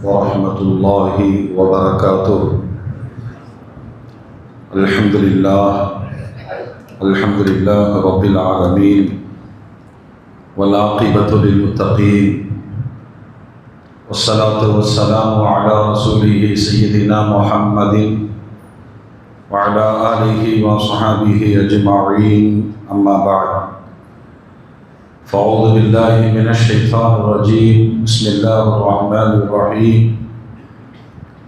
ورحمة الله وبركاته. الحمد لله رب العالمين، والعاقبة للمتقين، والصلاة والسلام على رسوله سيدنا محمد وعلى آله وصحبه أجمعين. أما بعد، فأعوذ بالله من الشيطان الرجيم. بسم الله الرحمن الرحيم.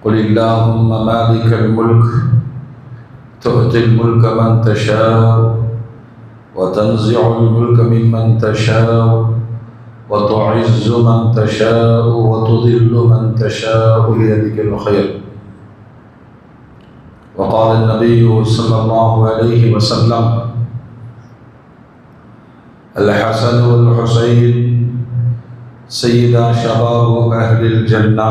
قل اللهم مالك الملك تؤتي الملك من تشاء وتنزع الملك ممن تشاء وتعز من تشاء وتذل من تشاء بيدك الخير. وقال النبي صلى الله عليه وسلم: الحسن والحسين سيدا شباب أهل الجنة.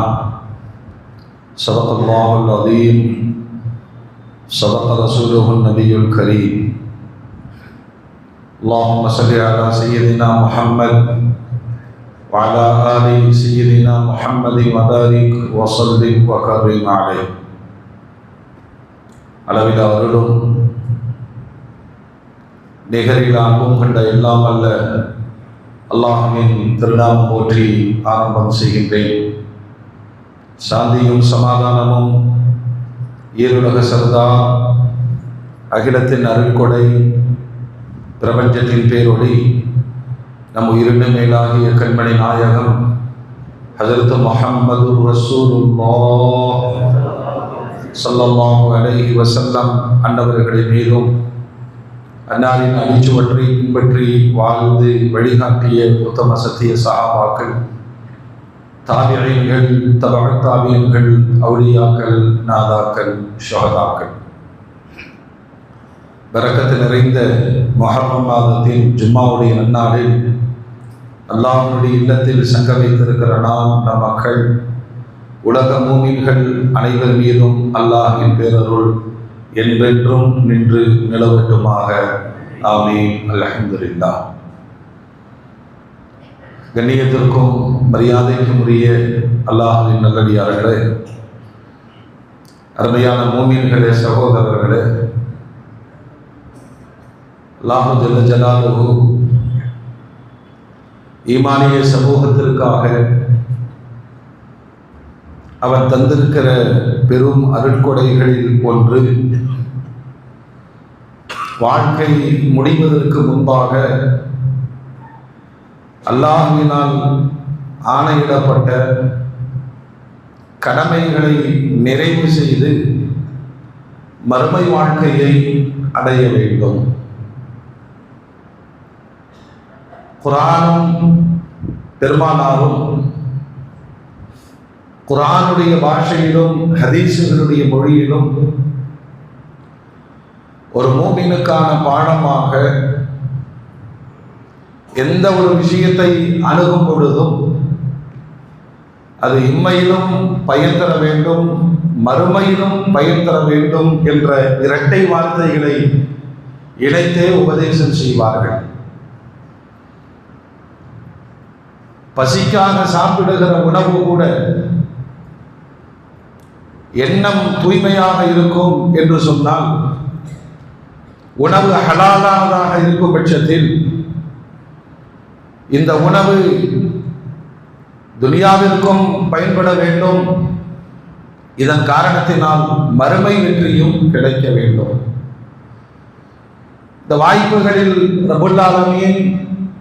صدق الله العظيم، صدق رسوله النبي الكريم. اللهم صل على سيدنا محمد وعلى آل سيدنا محمد وبارك وسلم وكرم عليه. அளவில அருளும் நிகரில் அன்பும் கண்ட எல்லாம் அல்ல அல்லாஹ்வின் திருநாமம் போற்றி ஆரம்பம் செய்கின்றேன். சாந்தியும் சமாதானமும் ஈருலக சர்தார், அகிலத்தின் அருள்கொடை, பிரபஞ்சத்தின் பேரொளி, நம் உயிரினு மேலாகிய கண்மணி நாயகம் ஹஜ்ரத் முஹம்மது ரசூலுல்லாஹ் ஸல்லல்லாஹு அலைஹி வஸல்லம் அன்னவர்களின் மீதும், அன்னாரின் அடிச்சுவற்றை பின்பற்றி வாழ்ந்து வழிகாட்டிய உத்தம சத்திய சஹாபாக்கள், தாபிஈன்கள், தபஅத் தாபிஈன்கள், அவுலியாக்கள், நாதாக்கள், ஷுஹதாக்கள், பரக்கத்து நிறைந்த முஹர்ரம் மாதத்தின் ஜும்மாவுடைய நன்னாளில் அல்லாஹ்வுடைய இல்லத்தில் சங்கமித்திருக்கிற நாம், நம் மக்கள், உலக மூமின்கள் அனைவர் மீதும் அல்லாஹ்வின் பேரருள் என்றென்றும் நின்று நிலவட்டுமாக. ஆமீன். அல்ஹம்துலில்லாஹ். கண்ணியத்திற்கும் மரியாதைக்கும் உரிய அல்லாஹ்வின் நல்லடியார்களே, அருமையான மூமின்களே, சகோதரர்களே, அல்லாஹ் ஜல்ல ஜலாலுஹு ஈமானிய சமூகத்திற்காக அவன் தந்திருக்கிற பெரும் அருட்கொடைகளில் ஒன்று, வாழ்க்கை முடிவதற்கு முன்பாக அல்லாஹ்வினால் ஆணையிடப்பட்ட கடமைகளை நிறைவு செய்து மறுமை வாழ்க்கையை அடைய வேண்டும். குர்ஆனும் பெருமானாரும் குர்ஆனுடைய பாஷையிலும் ஹதீஸுகளுடைய மொழியிலும் ஒரு மூமினுக்கான பாடமாக எந்த ஒரு விஷயத்தை அணுகும் பொழுதும் அது இம்மையிலும் பயன் தர வேண்டும், மறுமையிலும் பயன் தர வேண்டும் என்ற இரட்டை வார்த்தைகளை இணைத்தே உபதேசம் செய்வார்கள். பசிக்காக சாப்பிடுகிற உணவு கூட எண்ணம் தூய்மையாக இருக்கும் என்று சொன்னால், உணவு ஹலாலானதாக இருக்கும் பட்சத்தில் இந்த உணவு துனியாவிற்கும் பயன்பட வேண்டும், இதன் காரணத்தினால் மறுமை வெற்றியும் கிடைக்க வேண்டும். இந்த வாய்ப்புகளில் ரப்புல் ஆலமீன்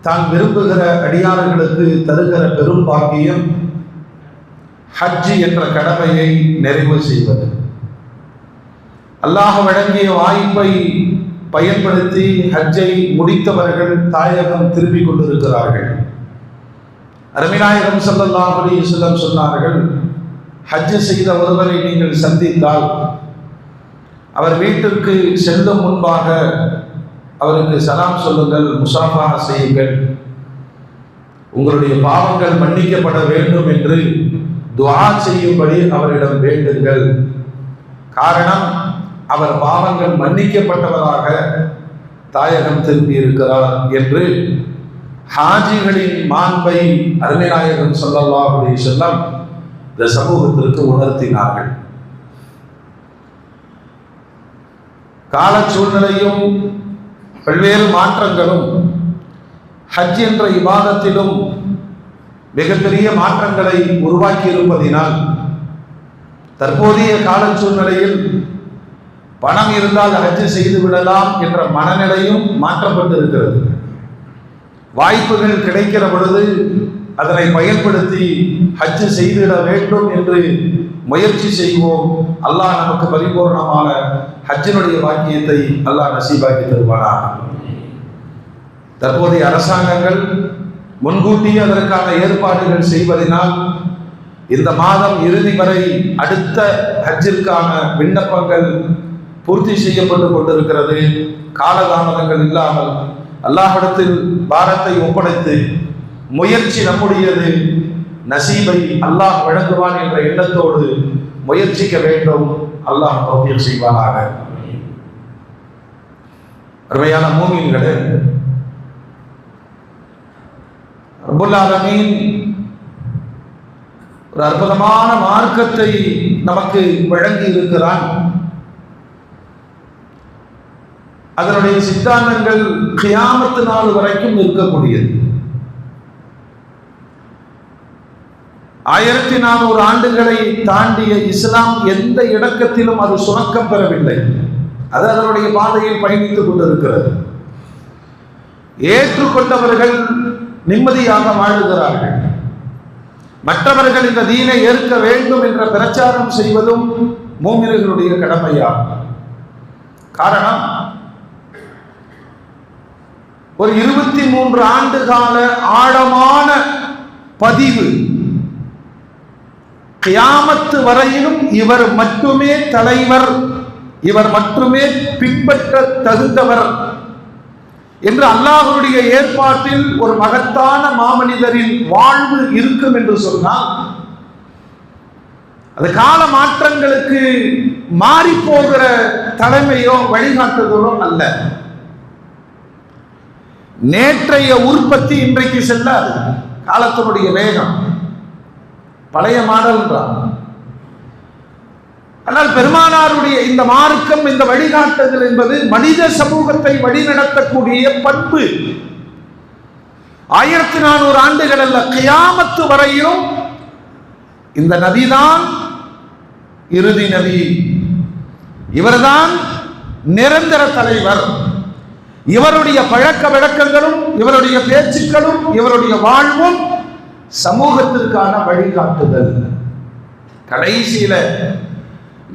தான் விரும்புகிற அடியார்களுக்கு தருகிற பெரும் பாக்கியம் ஹஜ் என்ற கடமையை நிறைவு செய்வது. அல்லாஹ் வழங்கிய வாய்ப்பை பயன்படுத்தி ஹஜ்ஜை முடித்தவர்கள் தாயகம் திரும்பிக் கொண்டிருக்கிறார்கள். அருமைநாயகம் ஸல்லல்லாஹு அலைஹி வஸல்லம் சொன்னார்கள், ஹஜ் செய்த ஒருவரை நீங்கள் சந்தித்தால் அவர் வீட்டிற்கு செல்லும் முன்பாக அவருக்கு சலாம் சொல்லுங்கள், முசாஃபா செய்யுங்கள், உங்களுடைய பாவங்கள் மன்னிக்கப்பட வேண்டும் என்று துஆ செய்யும்படி அவரிடம் வேண்டுங்கள். காரணம், அவர் பாவங்கள் மன்னிக்கப்பட்டவராக தாயகம் திரும்பி இருக்கிறார் என்று ஹாஜிகளின் மாண்பை அருமைநாயகம் ஸல்லல்லாஹு அலைஹி வஸல்லம் இந்த சமூகத்திற்கு உணர்த்தினார்கள். கால சூழ்நிலையும் பல்வேறு மாற்றங்களும் ஹஜ் என்ற இபாதத்திலும் மிகப்பெரிய மாற்றங்களை உருவாக்கி இருப்பதினால் தற்போதைய கால சூழ்நிலையில் பணம் இருந்தால் ஹஜ் செய்து விடலாம் என்ற மனநிலையும் மாற்றப்பட்டு இருக்கிறது. வாய்ப்புகள் கிடைக்கிற பொழுது அதனை பயன்படுத்தி ஹஜ் செய்திட வேண்டும் என்று முயற்சி செய்வோம். அல்லாஹ் நமக்கு பரிபூர்ணமான ஹஜ்ஜினுடைய வாக்கியத்தை அல்லாஹ் நசீபாக்கி தருவானாக. தற்போதைய அரசாங்கங்கள் முன்கூட்டியே அதற்கான ஏற்பாடுகள் செய்வதனால் இந்த மாதம் இறுதி வரை அடுத்த ஹஜ்ஜிற்கான விண்ணப்பங்கள் பூர்த்தி செய்யப்பட்டு கொண்டிருக்கிறது. காலதாமதங்கள் இல்லாமல் அல்லாஹ்விடத்தில் பாரத்தை ஒப்படைத்து முயற்சி நம்முடையது, நசீபை அல்லாஹ் வழங்குவான் என்ற எண்ணத்தோடு முயற்சிக்க வேண்டும். அல்லாஹ் தௌஃபீக் செய்வானாக. அருமையான மூமின்களே, ரப்புல் ஆலமீன் ஒரு அற்புதமான மார்க்கத்தை நமக்கு வழங்கி இருக்கிறான். அதனுடைய சித்தாந்தங்கள் கியாமத்து நாள் வரைக்கும் இருக்கக்கூடியது. 1400 ஆண்டுகளை தாண்டிய இஸ்லாம் எந்த இடத்திலும் அது சுணக்கம் பெறவில்லை. அது அதனுடைய பாதையில் பயணித்துக் கொண்டிருக்கிறது. ஏற்றுக்கொண்டவர்கள் நிம்மதியாக வாழுகிறார்கள். மற்றவர்கள் இந்த தீனை ஏற்க வேண்டும் என்ற பிரச்சாரம் செய்வதும் மூமின்களுடைய கடமையாகும். காரணம், ஒரு 23 ஆண்டு கால ஆழமான பதிவு, கியாமத்து வரையிலும் இவர் மட்டுமே தலைவர், இவர் மட்டுமே பின்பற்ற தகுந்தவர் என்று அல்லாஹ்வுடைய ஏற்பாட்டில் ஒரு மகத்தான மாமனிதரின் வாழ்வு இருக்கும் என்று சொன்னால், அது கால மாற்றங்களுக்கு மாறி போகிற தலைமையோ வழிகாட்டுதலோ அல்ல. நேற்றைய உற்பத்தி இன்றைக்கு செல்லாது. காலத்தினுடைய வேகம் பழைய மாடல் என்றார். ஆனால் பெருமானாருடைய இந்த மார்க்கம், இந்த வழிகாட்டுதல் என்பது மனித சமூகத்தை வழிநடத்தக்கூடிய பண்பு. 1400 ஆண்டுகள் அல்ல, கியாமத்து வரையிலும் இந்த நபிதான் இறுதி நபி, இவர்தான் நிரந்தர தலைவர். இவருடைய பழக்க வழக்கங்களும் இவருடைய பேச்சுக்களும் இவருடைய வாழ்வும் சமூகத்திற்கான வழிகாட்டுதல். கடைசியில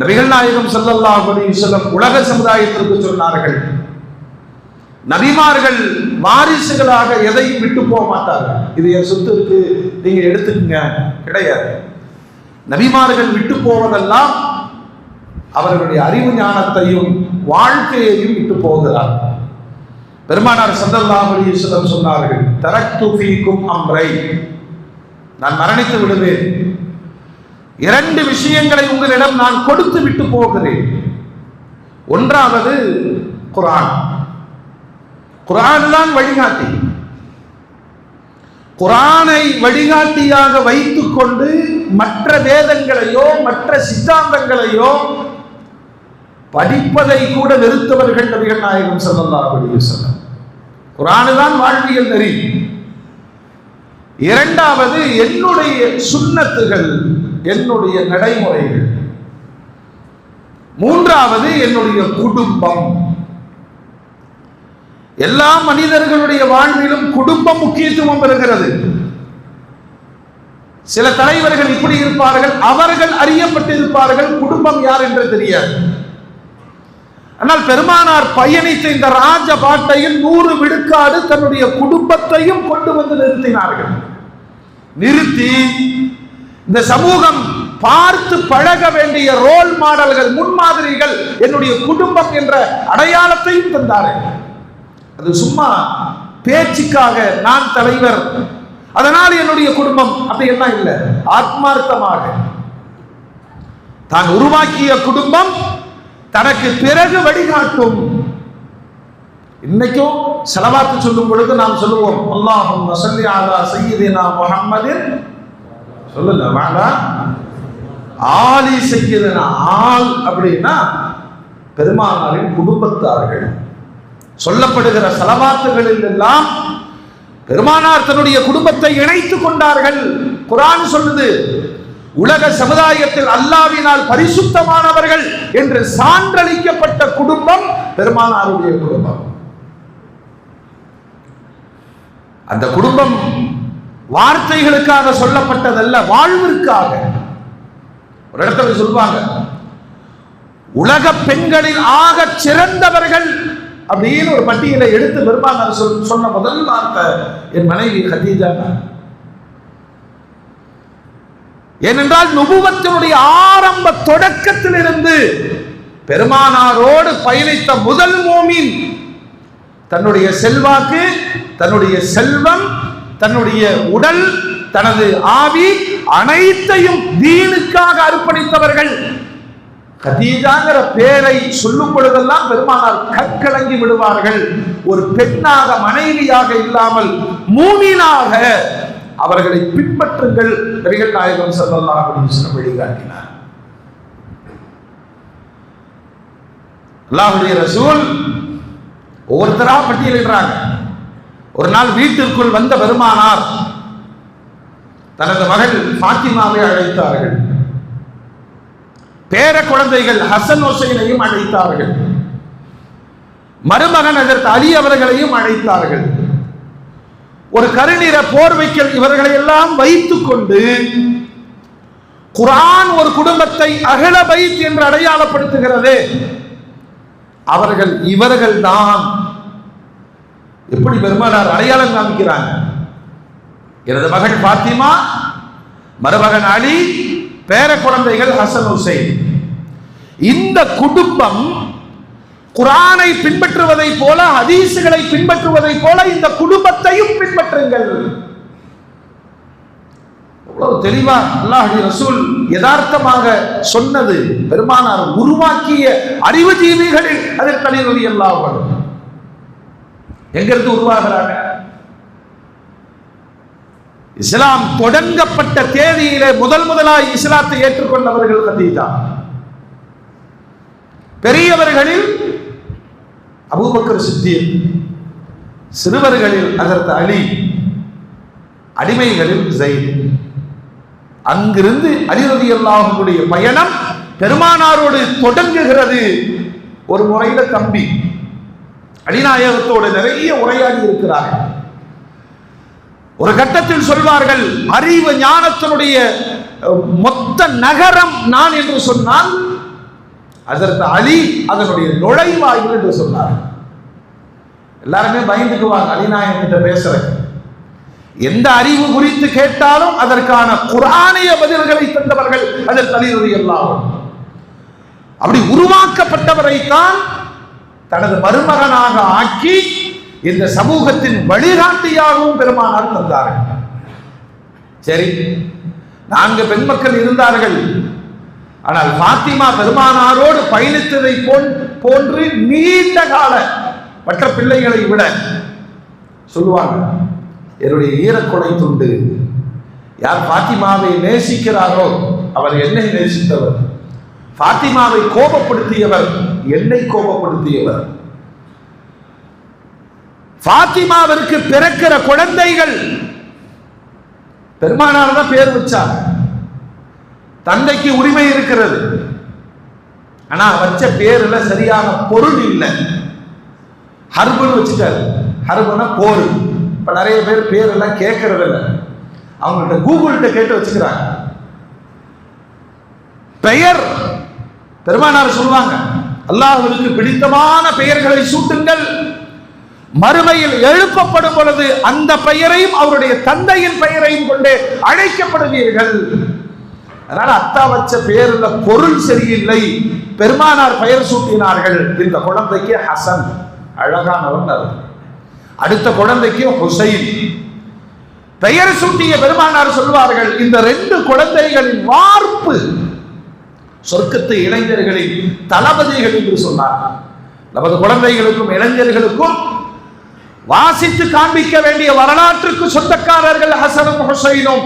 நபிகள் நாயகம் ஸல்லல்லாஹு அலைஹி வஸல்லம் உலக சமுதாயத்திற்கு சொன்னார்கள், நபிமார்கள் வாரிசுகளாக எதையும் விட்டு போக மாட்டார்கள். இது என் சொத்து இருக்கு, நீங்க எடுத்துக்கங்க, கிடையாது. நபிமார்கள் விட்டு போவதெல்லாம் அவர்களுடைய அறிவு ஞானத்தையும் வாழ்க்கையையும் விட்டு போகிறார். பெருமானார் ஸல்லல்லாஹு அலைஹி வஸல்லம் சொன்னார்கள், தரக்து ஃபீக்கும் அம்ரை, நான் மரணித்து விடுவேன், 2 விஷயங்களை உங்களிடம் நான் கொடுத்து விட்டு போகிறேன். ஒன்றாவது குர்ஆன். குர்ஆன் தான் வழிகாட்டி. குர்ஆனை வழிகாட்டியாக வைத்துக் கொண்டு மற்ற வேதங்களையோ மற்ற சித்தாந்தங்களையோ படிப்பதை கூட வெறுத்தவர்கள் நபிகள் நாயகம் ஸல்லல்லாஹு அலைஹி வஸல்லம். குர்ஆன் தான் வாழ்வியல் நெறி. இரண்டாவது என்னுடைய சுன்னத்துகள், என்னுடைய நடைமுறைகள். மூன்றாவது என்னுடைய குடும்பம். எல்லா மனிதர்களுடைய வாழ்விலும் குடும்பம் முக்கியத்துவம் பெறுகிறது. சில தலைவர்கள் இப்படி இருப்பார்கள், அவர்கள் அறியப்பட்டிருப்பார்கள், குடும்பம் யார் என்று தெரியாது. ஆனால் பெருமானார் பயணித்த இந்த ராஜ பாட்டையில் 100 விழுக்காடு தன்னுடைய குடும்பத்தையும் கொண்டு வந்து நிறுத்தினார்கள். நிறுத்தி இந்த சமூகம் பார்த்து பழக வேண்டிய ரோல் மாடல்கள், முன்மாதிரிகள் என்னுடைய குடும்பம் என்ற அடையாளத்தையும் தந்தார்கள். அது சும்மா பேச்சுக்காக நான் தலைவர் அதனால் என்னுடைய குடும்பம் அப்படி எல்லாம் இல்லை. ஆத்மார்த்தமாக தான் உருவாக்கிய குடும்பம் தனக்கு பிறகு வழிகாட்டும். இன்னைக்கும் ஸலவாத்து சொல்லும் பொழுது நாம் சொல்லுவோம், அல்லாஹும்ம ஸல்லி அலா சய்யிதினா முஹம்மதின், சொல்லுங்க வாடா ஆலி செய்யதன ஆள் அப்படின்னா பெருமானாரின் குடும்பத்தார்கள். சொல்லப்படுகிற ஸலவாத்துகளில் எல்லாம் பெருமானார் தன்னுடைய குடும்பத்தை இணைத்துக் கொண்டார்கள். குர்ஆன் சொல்லுது, உலக சமுதாயத்தில் அல்லாஹ்வினால் பரிசுத்தமானவர்கள் என்று சான்றளிக்கப்பட்ட குடும்பம் பெருமானாருடைய குடும்பம். அந்த குடும்பம் வார்த்தைகளுக்காக சொல்லப்பட்டதல்ல, வாழ்விற்காக. ஒரு இடத்துல சொல்வாங்க, உலக பெண்களில் ஆக சிறந்தவர்கள் அப்படின்னு ஒரு பட்டியலை எடுத்து பெருமானார் சொன்ன முதல் வார்த்தை என் மனைவி கதீஜா. ஏனென்றால் நுபுவத்தினுடைய ஆரம்ப தொடக்கத்திலிருந்து பெருமானாரோடு பயணித்த முதல் மூமின் தன்னுடைய செல்வாக்கு, தன்னுடைய செல்வம், தன்னுடைய உடல், தனது ஆவி அனைத்தையும் தீனுக்காக அர்ப்பணித்தவர்கள். கதீஜாங்கிற பேரை சொல்லும் பொழுதெல்லாம் பெருமானார் கண்கலங்கி விடுவார்கள். ஒரு பெண்ணாக, மனைவியாக இல்லாமல் மூமினாக அவர்களை பின்பற்றுங்கள் நபிகள் நாயகம் ஸல்லல்லாஹு அலைஹி வஸல்லம் வழிகாட்டினார். அல்லாஹ்வுடைய ரசூல் ஒவ்வொருத்தரா பட்டியலிடுறாங்க. ஒரு நாள் வீட்டிற்குள் வந்த பெருமானார் தனது மகள் ஃபாத்திமாவை அழைத்தார்கள். பேர குழந்தைகள் ஹசன் ஹுசைனையும் அழைத்தார்கள். மருமகன் ஹஜ்ரத் அலி அவர்களையும் அழைத்தார்கள். ஒரு கருநிற போர்வைகள் இவர்களை எல்லாம் வைத்துக் கொண்டு குர்ஆன் ஒரு குடும்பத்தை அஹ்ல பைத் என்று அடையாளப்படுத்துகிறது. இவர்கள் தான். எப்படி பெருமானார் அடையாளம் காமிக்கிறாங்க? எனது மகள் ஃபாத்திமா, மருமகன் அலி, பேர குழந்தைகள் ஹசன் ஹுசைன். இந்த குடும்பம் குர்ஆனை பின்பற்றுவதை போல, ஹதீஸ்களை பின்பற்றுவதை போல இந்த குடும்பத்தையும் பின்பற்றுங்கள். அவ்வளவு தெளிவா அல்லாஹ்வுடைய ரசூல் யதார்த்தமாக சொன்னது. பெருமானார் உருவாக்கிய அறிவுஜீவிகளில் அதில் அலி ரலியல்லாஹு அன்ஹு எங்கிருந்து உருவாகிறாங்க? இஸ்லாம் தொடங்கப்பட்ட தேதியிலே முதலாய் இஸ்லாத்தை ஏற்றுக்கொண்டவர்கள் கதீஜா. பெரியவர்களில் அபூபக்கர் சித்தீக், சிறுவர்களில் ஹஜ்ரத் அலி, அடிமைகளில் ஸைத். அங்கிருந்து அலி ரலியல்லாஹு அன்ஹுடைய பயணம் பெருமானாரோடு தொடங்குகிறது. ஒரு முறையில தம்பி அலிநாயகத்தோடு நிறைய உரையாடி இருக்கிறார்கள். ஒரு கட்டத்தில் சொல்வார்கள், அறிவு ஞானத்தினுடைய மொத்த நகரம் நான் என்று சொன்னால் ஹஜ்ரத் அலி அதனுடைய நுழைவாயில் என்று சொன்னார். எல்லாருமே பயந்துக்குவாங்க அலிநாயகம் கிட்ட பேசுறேன். எந்த அறிவு குறித்து கேட்டாலும் அதற்கான குர்ஆனிய பதில்களை தந்தவர்கள் ஹஜ்ரத் அலி ரலியல்லாஹு அன்ஹு. அப்படி உருவாக்கப்பட்டவரைத்தான் தனது மருமகனாக ஆக்கி இந்த சமூகத்தின் வழிகாட்டியாகவும் பெருமானார் தந்தார்கள். சரி, 4 பெண் மக்கள் இருந்தார்கள். ஆனால் ஃபாத்திமா பெருமானாரோடு பயணித்ததை போன்று நீண்ட கால மற்ற பிள்ளைகளை விட சொல்லுவாங்க, என்னுடைய ஈரக்கொடை துண்டு. யார் ஃபாத்திமாவை நேசிக்கிறாரோ அவர் என்னை நேசித்தவர், ஃபாத்திமாவை கோபப்படுத்தியவர் என்னை கோபப்படுத்தியவர். ஃபாத்திமாவிற்கு பிறக்கிற குழந்தைகள் பெருமானார் தான் பேர் வச்சாங்க. தந்தைக்கு உரிமை இருக்கிறது, ஆனா வச்ச பேர்ல சரியான பொருள் இல்லை. ஹர்புன்னு வச்சுட்டாரு. ஹர்புனா போர். இப்ப நிறைய பேர் பேர் எல்லாம் கேட்கறது இல்லை, அவங்கள்ட்ட கூகுள்கிட்ட கேட்டு வச்சுக்கிறாங்க. பெயர் பெருமானார் சொல்லுவாங்க, அல்லாஹ்வுக்கு பிடித்தமான பெயர்களை சூட்டுங்கள். மறுமையில் எழுப்பப்படும் பொழுது அந்த பெயரையும் அவருடைய தந்தையின் பெயரையும் கொண்டு அழைக்கப்படுவீர்கள். அதனால அத்தா வச்ச பேர்ல பொருள் சரியில்லை, பெருமானார் பெயர் சூட்டினார்கள். இந்த குழந்தைக்கு ஹசன், அழகானவர். அடுத்த குழந்தைக்கு ஹுசைன். பெயர் சூட்டிய பெருமானார் சொல்வார்கள், இந்த 2 குழந்தைகளின் வார்ப்பு சொர்க்கத்து இளைஞர்களின் தளபதிகள் என்று சொன்னார். நமது குழந்தைகளுக்கும் இளைஞர்களுக்கும் வாசித்து காண்பிக்க வேண்டிய வரலாற்றுக்கு சொந்தக்காரர்கள் ஹசனும் ஹுசைனும்.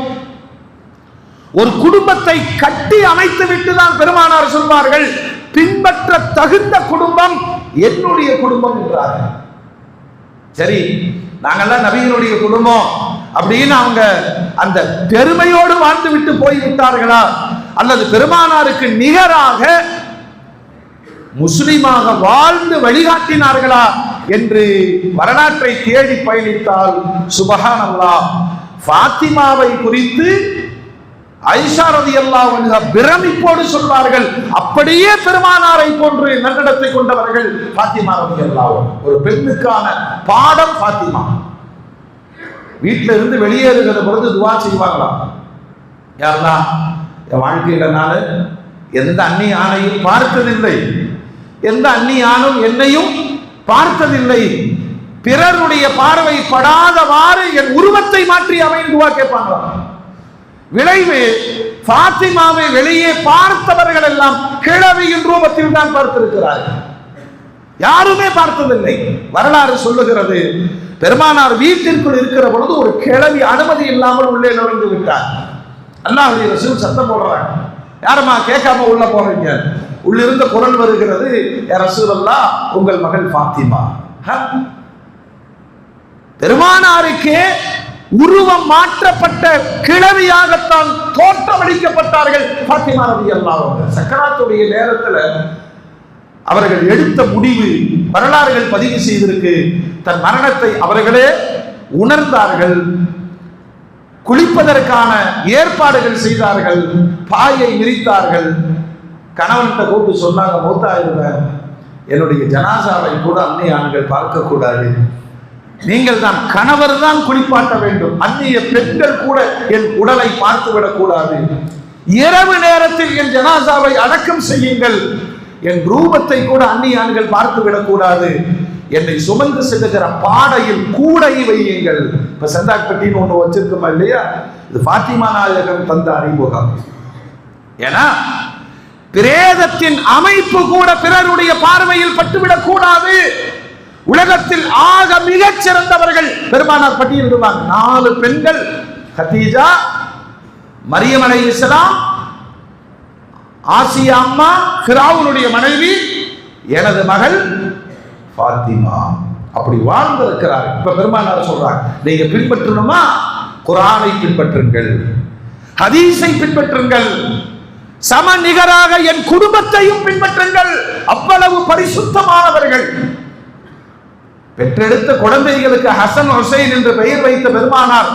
ஒரு குடும்பத்தை கட்டி அமைத்து விட்டுதான் பெருமானார் சொல்வார்கள், பின்பற்ற தகுந்த குடும்பம் என்னுடைய குடும்பம் என்றார்கள். சரி, நாங்கெல்லாம் நபியினுடைய குடும்பம் அப்படின்னு அவங்க அந்த பெருமையோடு வாழ்ந்து விட்டு போய்விட்டார்களா, அல்லது பெருமானாருக்கு நிகராக முஸ்லிமாக வாழ்ந்து வழிகாட்டினார்களா என்று வரலாற்றை தேடி பயணித்தால் சுப்ஹானல்லாஹ், ஃபாத்திமாவை குறித்து ஆயிஷா ரலியல்லாஹு அன்ஹா பிரமிப்போடு சொல்வார்கள், அப்படியே பெருமானாரை போன்று நன்னடத்தை கொண்டவர்கள் ஃபாத்திமா ரலியல்லாஹு அன்ஹா. ஒரு பெண்ணுக்கான பாடம் ஃபாத்திமா. வீட்டில இருந்து வெளியேறுகிற பொழுது துவா செய்வாங்களாம், யா அல்லாஹ், என் வாழ்க்கையில நான் எந்த அந்நிய ஆணையும் பார்த்ததில்லை, எந்த அந்நிய ஆணும் என்னையும் பார்த்ததில்லை, பிறருடைய பார்வை படாதவாறு என் உருவத்தை மாற்றி அமைந்து துவா கேட்பாங்களாம். விளைவு, ஃபாத்திமாவை வெளியே பார்த்தவர்கள் எல்லாம் கிழவியின் ரூபத்தில் தான் பார்த்திருக்கிறார்கள், யாருமே பார்த்ததில்லை. வரலாறு சொல்லுகிறது, பெருமானார் வீட்டிற்குள் இருக்கிற பொழுது ஒரு கிழவி அனுமதி இல்லாமல் உள்ளே நுழைந்து விட்டார். அல்லாஹ்வுடைய ரசூல் சத்தம் போடுறாங்க, யாருமா கேட்காம உள்ள போறீங்க? உள்ளிருந்த குரல் வருகிறது, யா ரசூலல்லாஹ், உங்கள் மகள் ஃபாத்திமா. பெருமானாருக்கே உருவம் மாற்றப்பட்ட கிழவியாகத்தான் தோற்றமளிக்கப்பட்டார்கள் ஃபாத்திமா ரலியல்லாஹு அன்ஹா. சக்கராத்துடைய நேரத்தில் அவர்கள் எடுத்த முடிவு வரலாறுகள் பதிவு செய்திருக்கு. தன் மரணத்தை அவர்களே உணர்ந்தார்கள், குளிப்பதற்கான ஏற்பாடுகள் செய்தார்கள், பாயை விரித்தார்கள். கணவன்கிட்ட கூப்பிட்டு சொன்னாங்க, மூத்தாயிருவேன், என்னுடைய ஜனாசாவை கூட அந்நிய ஆண்கள் பார்க்க கூடாது, நீங்கள் தான் கணவர் தான் குளிப்பாட்ட வேண்டும், அந்நிய பெண்கள் கூட என் உடலை பார்த்து விடக்கூடாது, இரவு நேரத்தில் என் ஜனாசாவை அடக்கம் செய்யுங்கள், என் ரூபத்தை கூட அந்நிய ஆண்கள் பார்த்து விடக்கூடாது, என்னை சுமந்து செல்லுகிற பாடையில் கூடை வையுங்கள். இப்ப செந்தாக்பட்டின்னு ஒண்ணு வச்சிருக்கோமா இல்லையா, இது ஃபாத்திமா நாயகம் தந்த அறிமுகம். ஏன்னா பிரேதத்தின் அமைப்பு கூட பிறருடைய பார்வையில் பட்டுவிடக் கூடாது. உலகத்தில் ஆக மிகச் சிறந்தவர்கள் பெருமானார் பட்டியலிடுவாங்க. 4 பெண்கள், கதீஜா, மரியம் அலைஹிஸ்ஸலாம், ஆசியா அம்மா, ஃபிரௌனுடைய மனைவி, எனது மகள் ஃபாத்திமா. அப்படி வாழ்ந்திருக்கிறார். இப்ப பெருமானார் சொல்றாங்க, நீங்க பின்பற்றணுமா, குர்ஆனை பின்பற்றுங்கள், ஹதீஸை பின்பற்றுங்கள், சம நிகராக என் குடும்பத்தையும் பின்பற்றுங்கள். அவ்வளவு பரிசுத்தமானவர்கள். பெற்றெடுத்த குழந்தைகளுக்கு ஹசன் ஹுசைன் என்று பெயர் வைத்த பெருமானார்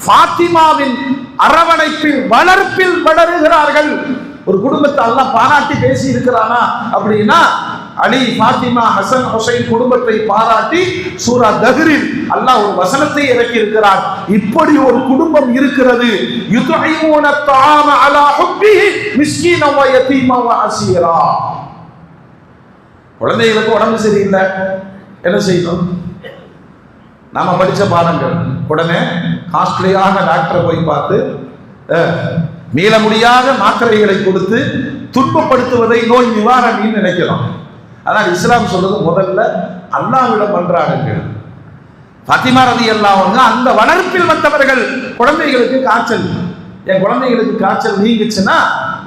ஃபாத்திமாவின் அரவணைப்பில் வளர்ப்பில் வளருகிறார்கள். ஒரு குடும்பத்தை அல்லாஹ் பாராட்டி பேசி இருக்கிறானா அப்படின்னா, அலி, ஃபாத்திமா, ஹசன் ஹுசைன் குடும்பத்தை பாராட்டி சூரா தஹ்ரில் அல்லாஹ் ஒரு வசனத்தை இறக்கி இருக்கிறார். இப்படி ஒரு குடும்பம் இருக்கிறது. யுத்இமூன த்ஆம அலா ஹுப்பிஹி மிஸ்கீன வ யதீமா வ அஸீரா. குழந்தைகளுக்கு உடம்பு சரியில்லை, என்ன செய்யணும்? நாம படிச்ச பாடங்கள், உடனே காஸ்ட்லியான டாக்டரை போய் பார்த்து மீள முடியாத மாத்திரைகளை கொடுத்து துன்பப்படுத்துவதை நோய் நிவாரணின்னு நினைக்கலாம். ஆனால் இஸ்லாம் சொல்றது, முதல்ல அல்லாஹ்விடம் மன்றாடுங்கள். ஃபாத்திமா ரலியல்லாஹு அன்ஹா அந்த வளர்ப்பில் வந்தவர்கள். குழந்தைகளுக்கு காய்ச்சல், என் குழந்தைகளுக்கு காய்ச்சல் நீங்குச்சுன்னா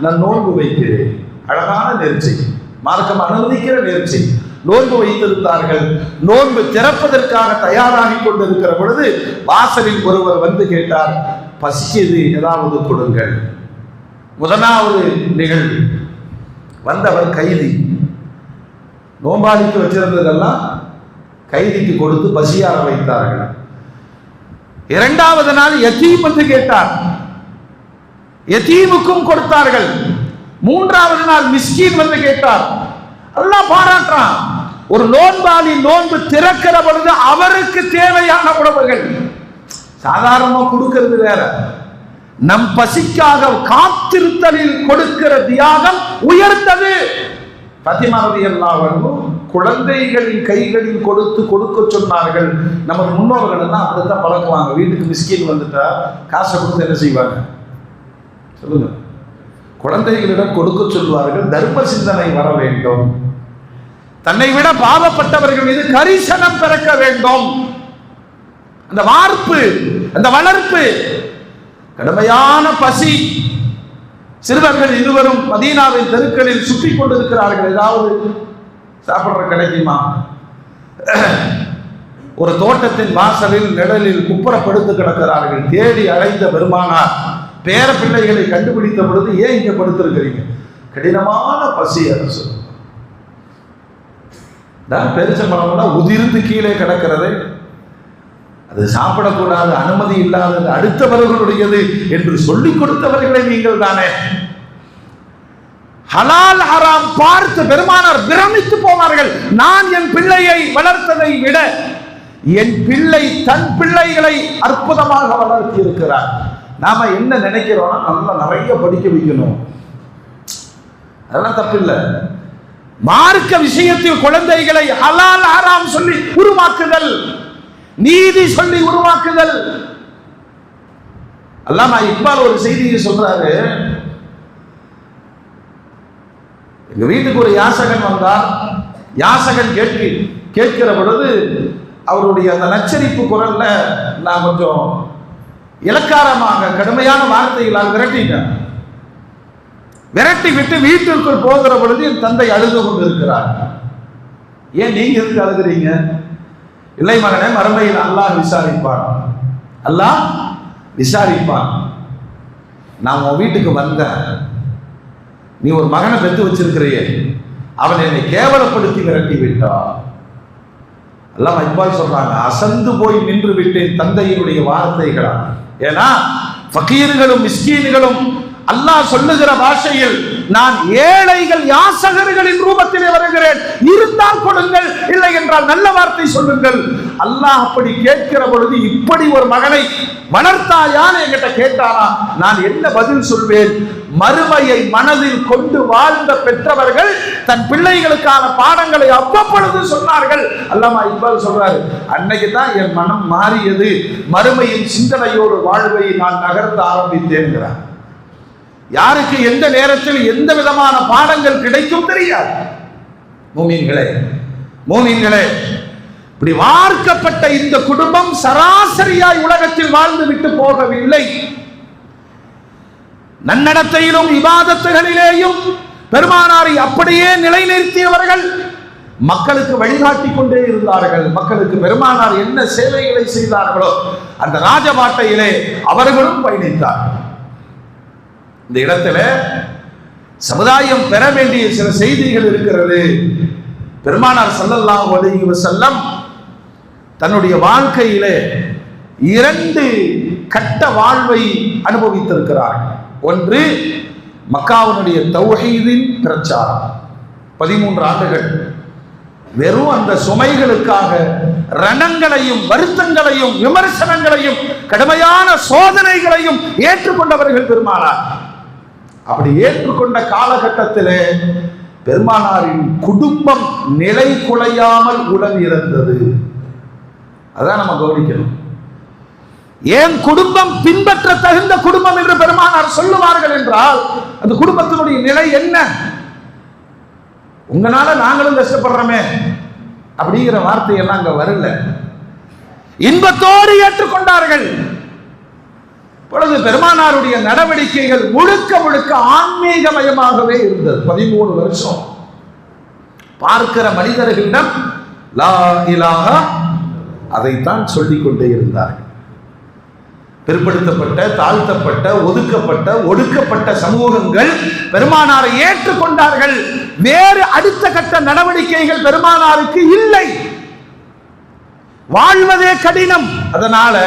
நான் நோன்பு வைக்கிறேன். அழகான நேர்ச்சை, மார்க்கம் அனுமதிக்கிற நேர்ச்சை. நோன்பு வைத்திருந்தார்கள். நோன்பு திறப்பதற்காக தயாராகி கொண்டிருக்கிற பொழுது வாசலில் ஒருவர் வந்து கேட்டார், பசிக்குது, ஏதாவது கொடுங்கள். முதலாவது நிகழ்வு, வந்தவர் கைதி, நோம்பாளிக்கு வச்சிருந்ததெல்லாம் கைதிக்கு கொடுத்து பசியார வைத்தார்கள். 2வது நாள் யதீம் வந்து கேட்டார், யதீமுக்கும் கொடுத்தார்கள். 3வது நாள் மிஸ்கீன் வந்து கேட்டார். அல்லாஹ் பாராட்டுறான், ஒரு நோன்பாளி நோன்பு திறக்கிற பொழுது அவருக்கு தேவையான உணவுகள். சாதாரணமா கொடுக்கிறது வேற, நம் பசிக்காக காத்திருத்தலில் கொடுக்கிற தியாகம் உயர்ந்தது. ஃபாத்திமா ரலியல்லாஹு அன்ஹா குழந்தைகளின் கைகளில் கொடுக்க சொன்னார்கள். நமது முன்னோர்கள் எல்லாம் அப்படித்தான் பழக்குவாங்க. வீட்டுக்கு மிஸ்கின் வந்துட்டா காசை கொடுத்து என்ன செய்வாங்க சொல்லுங்க? குழந்தைகளிடம் கொடுக்க சொல்வார்கள். தர்ம சிந்தனை வர வேண்டும். தன்னை விட பாவப்பட்டவர்கள் மீது கரிசனம் பிறக்க வேண்டும். அந்த வார்ப்பு, அந்த வளர்ப்பு. கடுமையான பசி, சிறுவர்கள் இருவரும் மதீனாவின் தெருக்களில் சுற்றி கொண்டிருக்கிறார்கள். ஏதாவது சாப்பிடுற கிடைக்குமா? ஒரு தோட்டத்தின் வாசலில் நிழலில் குப்புறப்படுத்து கிடக்கிறார்கள். தேடி அலைந்த பெருமானார் பேர பிள்ளைகளை கண்டுபிடித்த பொழுது, ஏன் இங்க படுத்திருக்கிறீங்க? கடினமான பசி அரசு. பெருச்சம்பழம் உதிர்ந்து கீழே கிடக்கிறது, அது சாப்பிடக்கூடாது, அனுமதி இல்லாதது, அடுத்தவர்களுடையது என்று சொல்லிக் கொடுத்தவர்களை நீங்கள் தானே. ஹலால் ஹராம் பார்த்து பெருமானார் பிரமித்து போவார்கள். நான் என் பிள்ளையை வளர்த்ததை விட என் பிள்ளை தன் பிள்ளைகளை அற்புதமாக வளர்த்தி இருக்கிறார். நாம என்ன நினைக்கிறோம்னா, நல்லா நிறைய படிக்க வைக்கணும், அதெல்லாம் தப்பில்லை. மார்க்க விஷயத்தில் குழந்தைகளை ஹலால் ஹராம் சொல்லி உருவாக்குதல், நீதி சொல்லி உருவாக்குதல். அல்லாமா இக்பால் ஒரு செய்தியை சொல்றாரு. எங்க வீட்டுக்கு ஒரு யாசகன் வந்தார். யாசகன் கேட்கிற பொழுது அவருடைய அந்த நச்சரிப்பு குரல்ல நான் கொஞ்சம் இலக்காரமாக கடுமையான வார்த்தைகளால் விரட்டிட்டேன். விரட்டி விட்டு வீட்டிற்குள் போகிற பொழுது என் தந்தை அழுது கொண்டிருக்கிறார். ஏன் நீங்க எதுக்கு அழுகிறீங்க? இல்லை மகனே, மறுமையில் அல்லாஹ் விசாரிப்பான், அல்லாஹ் விசாரிப்பான். நான் உன் வீட்டுக்கு வந்தேன், நீ ஒரு மகனை பெற்று வச்சிருக்கிறையே, அவன் என்னை கேவலப்படுத்தி விரட்டி விட்டான். அல்லாஹ் இக்பால் சொல்றாங்க, அசந்து போய் நின்று விட்டேன் தந்தையினுடைய வார்த்தைகளா. ஏன்னா ஃபகீர்களும் மிஸ்கீன்களும் அல்லாஹ் சொல்லுகிற பாஷையில், நான் ஏழைகள் யாசகர்களின் ரூபத்திலே வருகிறேன், இருந்தால் கொடுங்கள், இல்லை என்றால் நல்ல வார்த்தை சொல்லுங்கள். அல்லாஹ் அப்படி கேட்கிற பொழுது, இப்படி ஒரு மகனை வளர்த்தாயான்னு என்கிட்ட கேட்டானா, நான் என்ன பதில் சொல்வேன்? மறுமையை மனதில் கொண்டு வாழ்ந்த பெற்றவர்கள் தன் பிள்ளைகளுக்கான பாடங்களை அவ்வப்பொழுது சொன்னார்கள். அல்லாமா இக்பால் சொல்றாரு, அன்னைக்கு தான் என் மனம் மாறியது, மறுமையின் சிந்தனையோடு வாழ்வை நான் நகர்த்த ஆரம்பித்தேன்கிறார். யாருக்கு எந்த நேரத்தில் எந்த விதமான பாடங்கள் கிடைக்கும் தெரியாது. மூமின்களே, இப்படி வார்க்கப்பட்ட இந்த குடும்பம் சராசரியாய் உலகத்தில் வாழ்ந்து விட்டு போகவில்லை. நன்னடத்தையிலும் இபாதத்துகளிலேயும் பெருமானாரை அப்படியே நிலைநிறுத்தியவர்கள். மக்களுக்கு வழிகாட்டி கொண்டே இருந்தார்கள். மக்களுக்கு பெருமானார் என்ன சேவைகளை செய்தார்களோ அந்த ராஜபாட்டையிலே அவர்களும் பயணித்தார்கள். இந்த இடத்துல சமுதாயம் பெற வேண்டிய சில செய்திகள் இருக்கிறது. பெருமானார் ஸல்லல்லாஹு அலைஹி வஸல்லம் தன்னுடைய வாழ்க்கையிலே 2 கட்ட வாழ்வை அனுபவித்திருக்கிறார்கள். ஒன்று, மக்காவினுடைய தௌஹீதின் பிரச்சாரம். 13 ஆண்டுகள் வெறும் அந்த சுமைகளுக்காக ரணங்களையும் வருத்தங்களையும் விமர்சனங்களையும் கடுமையான சோதனைகளையும் ஏற்றுக்கொண்டவர்கள் பெருமானார். அப்படி ஏற்றுக்கொண்ட காலகட்டத்திலே பெருமானாரின் குடும்பம் நிலை குலையாமல் உடன் இருந்தது. அதான் நம்ம கவனிக்கணும். ஏன் குடும்பம் பின்பற்ற தகுந்த குடும்பம் என்று பெருமானார் சொல்லுவார்கள் என்றால், அந்த குடும்பத்தினுடைய நிலை என்ன? உங்களால நாங்களும் கஷ்டப்படுறோமே அப்படிங்கிற வார்த்தையெல்லாம் அங்க வரல. இன்பத்தோடு ஏற்றுக்கொண்டார்கள். பொழுது பெருமானாருடைய நடவடிக்கைகள் முழுக்க முழுக்க ஆன்மீகமயமாகவே இருந்தது. 13 வருஷம் பார்க்கிற மனிதர்களிடம் லா இலாஹா அதைத்தான் சொல்லிக் கொண்டே இருந்தார்கள். பிற்படுத்தப்பட்ட, தாழ்த்தப்பட்ட, ஒதுக்கப்பட்ட, ஒடுக்கப்பட்ட சமூகங்கள் பெருமானாரை ஏற்றுக்கொண்டார்கள். வேறு அடுத்த கட்ட நடவடிக்கைகள் பெருமானாருக்கு இல்லை. வாழ்வதே கடினம். அதனால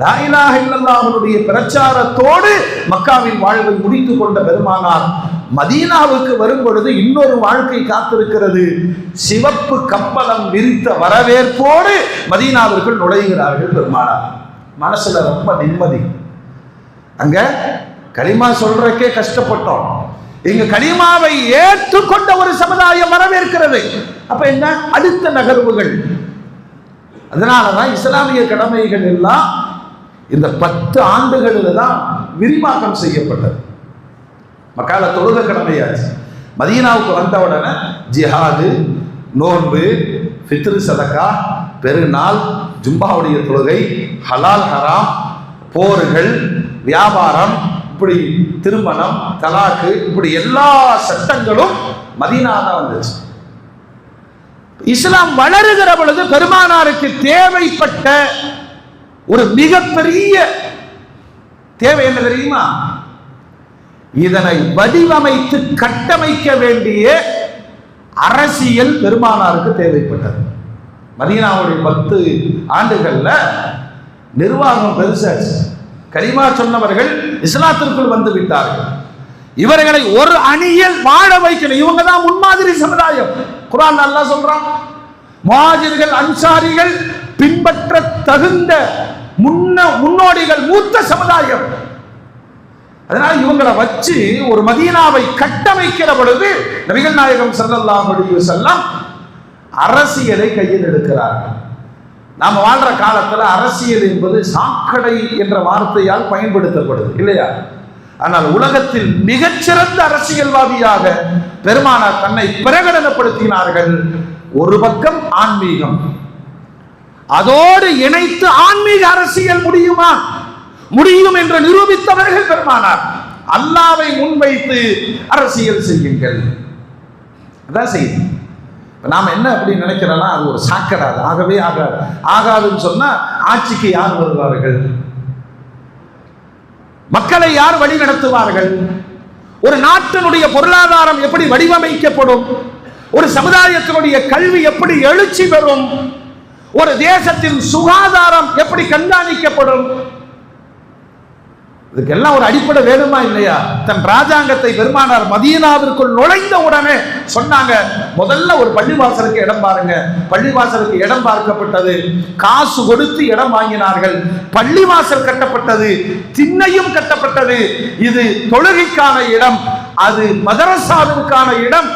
லா இலாஹ இல்லல்லாஹ்வுடைய பிரச்சாரத்தோடு மக்காவின் வாழ்வை முடித்துக் கொண்ட பெருமானார் மதீனாவுக்கு வரும் பொழுது இன்னொரு வாழ்க்கை காத்திருக்கிறது. சிவப்பு கம்பளம் விரித்த வரவேற்போடு மதீனாவிற்குள் நுழைகிறார்கள் பெருமானார். மனசுல ரொம்ப நிம்மதி. அங்க கலிமா சொல்றக்கே கஷ்டப்பட்டோம், இங்க கலிமாவை ஏற்றுக்கொண்ட ஒரு சமுதாயம் வரவேற்கிறது. அப்ப என்ன அடுத்த நகர்வுகள்? அதனாலதான் இஸ்லாமிய கடமைகள் எல்லாம் இந்த 10 ஆண்டுகளில் தான் விரிவாக்கம் செய்யப்பட்டது. மக்கால தொழுக கடமையாச்சு. மதீனாவுக்கு வந்த உடனே ஜிஹாது, நோன்பு, ஃபித்ரு சதகா, பெருநாள், ஜும்பாவுடைய தொழுகை, ஹலால் ஹராம், போர்கள், வியாபாரம், இப்படி திருமணம், தலாக்கு, இப்படி எல்லா சட்டங்களும் மதீனா தான் வந்துச்சு. இஸ்லாம் வளருகிற பொழுது பெருமானாருக்கு தேவைப்பட்ட ஒரு மிகப்பெரிய தேவை என்ன தெரியுமா? இதனை வடிவமைத்து கட்டமைக்க வேண்டிய அரசியல் பெருமானாருக்கு தேவைப்பட்டது. மதீனாவுடைய 10 ஆண்டுகள்ல நிர்வாகம் பெருசாச்சு. கலிமா சொன்னவர்கள் இஸ்லாத்திற்குள் வந்து விட்டார்கள். இவர்களை ஒரு அணியில் வாழ வைக்கணும். இவங்க தான் முன்மாதிரி சமுதாயம். குர்ஆன் அல்லாஹ் சொல்றான், முஹாஜிர்கள் அன்சாரிகள் பின்பற்ற தகுந்த முன்னோடிகள், மூத்த சமுதாயம். அதனால இவங்களை வச்சு ஒரு மதீனாவை கட்டமைக்கிற பொழுது நபிகள் நாயகம் ஸல்லல்லாஹு அலைஹி வஸல்லம் அரசியலை கையில் எடுக்கிறார்கள். நாம வாழ்ற காலத்துல அரசியல் என்பது சாக்கடை என்ற வார்த்தையால் பயன்படுத்தப்படுது இல்லையா? ஆனால் உலகத்தில் மிகச்சிறந்த அரசியல்வாதியாக பெருமானார் தன்னை பிரகடனப்படுத்தினார்கள். ஒரு பக்கம் ஆன்மீகம், அதோடு இணைத்து ஆன்மீக அரசியல் முடியுமா? முடியும் என்று நிரூபித்தவர்கள் பெருமானார். அல்லாஹ்வை முன்வைத்து அரசியல் செய்யுங்கள், அதான் செய்தி. நாம என்ன அப்படி நினைக்கிறோம்னா அது ஒரு சாக்கடை, ஆகவே ஆகாதுன்னு சொன்னா ஆட்சிக்கு யார் வருவார்கள்? மக்களை யார் வழி நடத்துவார்கள்? ஒரு நாட்டினுடைய பொருளாதாரம் எப்படி வடிவமைக்கப்படும்? ஒரு சமுதாயத்தினுடைய கல்வி எப்படி எழுச்சி பெறும்? ஒரு தேசத்தின் சுகாதாரம் எப்படி கண்காணிக்கப்படும்? இதுக்கெல்லாம் ஒரு அடிப்படை வேணுமா இல்லையா? தன் ராஜாங்கத்தை பெருமானார் மதீனாவிற்குள் நுழைந்த உடனே சொன்னாங்க, முதல்ல ஒரு பள்ளிவாசலுக்கு இடம் பாருங்க. பள்ளிவாசலுக்கு இடம் பார்க்கப்பட்டது, காசு கொடுத்து இடம் வாங்கினார்கள். பள்ளிவாசல் கட்டப்பட்டது, திண்ணையும் கட்டப்பட்டது. இது தொழுகைக்கான இடம், அது மதரசாவிற்கான இடம்.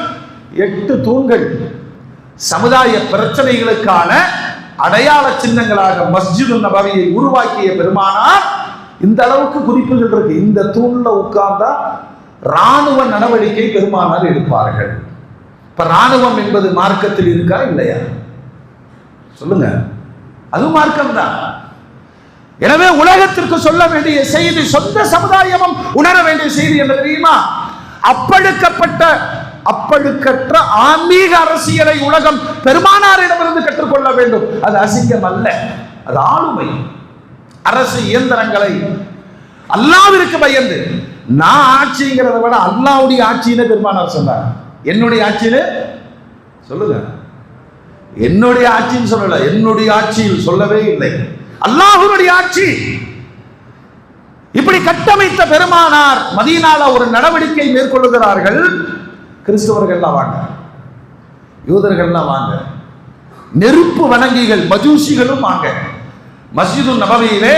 8 தூண்கள் சமுதாய பிரச்சனைகளுக்கான அடையாள சின்னங்களாக மஸ்ஜிது நபவியை உருவாக்கிய பெருமானார் இந்த அளவுக்கு குறிப்புகள் இருக்கு. இந்த தூண்ல உட்கார்ந்தா ராணுவ நடவடிக்கை பெருமானார் எடுப்பார்கள். இப்ப ராணுவம் என்பது மார்க்கத்தில் இருக்கா இல்லையா? சொல்லுங்க, அது மார்க்கம் தான். எனவே உலகத்திற்கு சொல்ல வேண்டிய செய்தி, சொந்த சமுதாயமும் உணர வேண்டிய செய்தி என்ன தெரியுமா? அப்பழுக்கற்ற ஆன்மீக அரசியலை உலகம் பெருமானாரிடமிருந்து கற்றுக்கொள்ள வேண்டும். அது அசிங்கம் அல்ல, அது ஆளுமை. அரசு இயந்திரங்களை அல்லாஹ்விற்கு பயந்து, நான் ஆட்சிங்கிறத விட அல்லாஹ்வுடைய ஆட்சின்னு பெருமானார் சொன்னார். என்னுடைய ஆட்சின்னு சொல்லுங்க, என்னுடைய ஆட்சின்னு சொல்லல, என்னுடைய ஆட்சியில் சொல்லவே இல்லை, அல்லாஹ்வுடைய ஆட்சி. இப்படி கட்டமைத்த பெருமானார் மதீனால ஒரு நடவடிக்கை மேற்கொள்ளுகிறார்கள். கிறிஸ்தவர்கள்லாம் வாங்க, யூதர்கள்லாம் வாங்க, நெருப்பு வணங்கிகள் மஜூசிகளும் வாங்க. மஸ்ஜிது நபவியிலே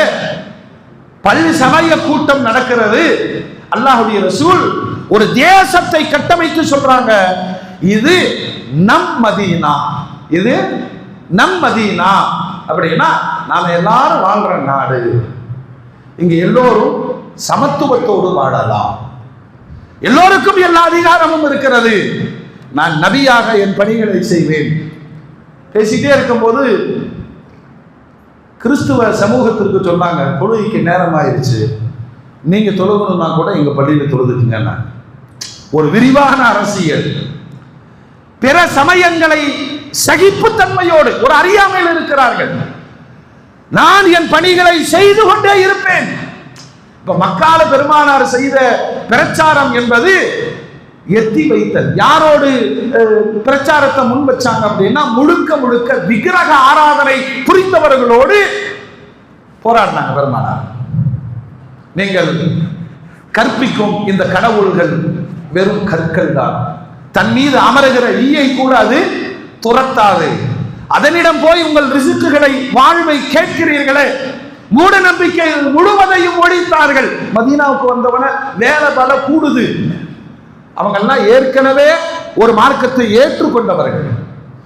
பள்ளி சமய கூட்டம் நடக்கிறது. அல்லாஹ்வுடைய ரசூல் ஒரு தேசத்தை கட்டமைத்து சொல்றாங்க, இது நம் மதீனா, இது நம் மதீனா. அப்படின்னா நாம எல்லாரும் வாழ்ற நாடு, இங்க எல்லோரும் சமத்துவத்தோடு வாழலாம், எல்லோருக்கும் எல்லா அதிகாரமும் இருக்கிறது, நான் நபியாக என் பணிகளை செய்வேன். பேசிட்டே இருக்கும்போது கிறிஸ்துவ சமூகத்திற்கு சொன்னாங்க, தொழுகைக்கு நேரம் ஆயிடுச்சு, நீங்க தொழுகணும்னா கூட எங்க பள்ளியில தொழுதுக்குங்க. ஒரு விரிவான அரசியல். பிற சமயங்களை சகிப்புத்தன்மையோடு, ஒரு அறியாமையில் இருக்கிறார்கள், நான் என் பணிகளை செய்து கொண்டே இருப்பேன். இப்ப மக்கால பெருமானார் செய்த பிரச்சாரம் என்பது எத்தி வைத்தல். யாரோடு பிரச்சாரத்தை முன் வச்சாங்க அப்படின்னா, முழுக்க முழுக்க விக்கிரக ஆராதனை புரிந்தவர்களோடு போராடினாங்க பெருமானார். நீங்கள் கற்பிக்கும் இந்த கடவுள்கள் வெறும் கற்கள் தான், தன் மீது அமருகிற ஈயை கூட அது துரத்தாது, அதனிடம் போய் உங்கள் ரிசுக்குகளை வாழ்வை கேட்கிறீர்களே. மூட நம்பிக்கை முழுவதையும் ஒழித்தார்கள். மதீனாவுக்கு வந்தவன வேலை பல கூடுது. அவங்கெல்லாம் ஏற்கனவே ஒரு மார்க்கத்தை ஏற்றுக்கொண்டவர்கள்,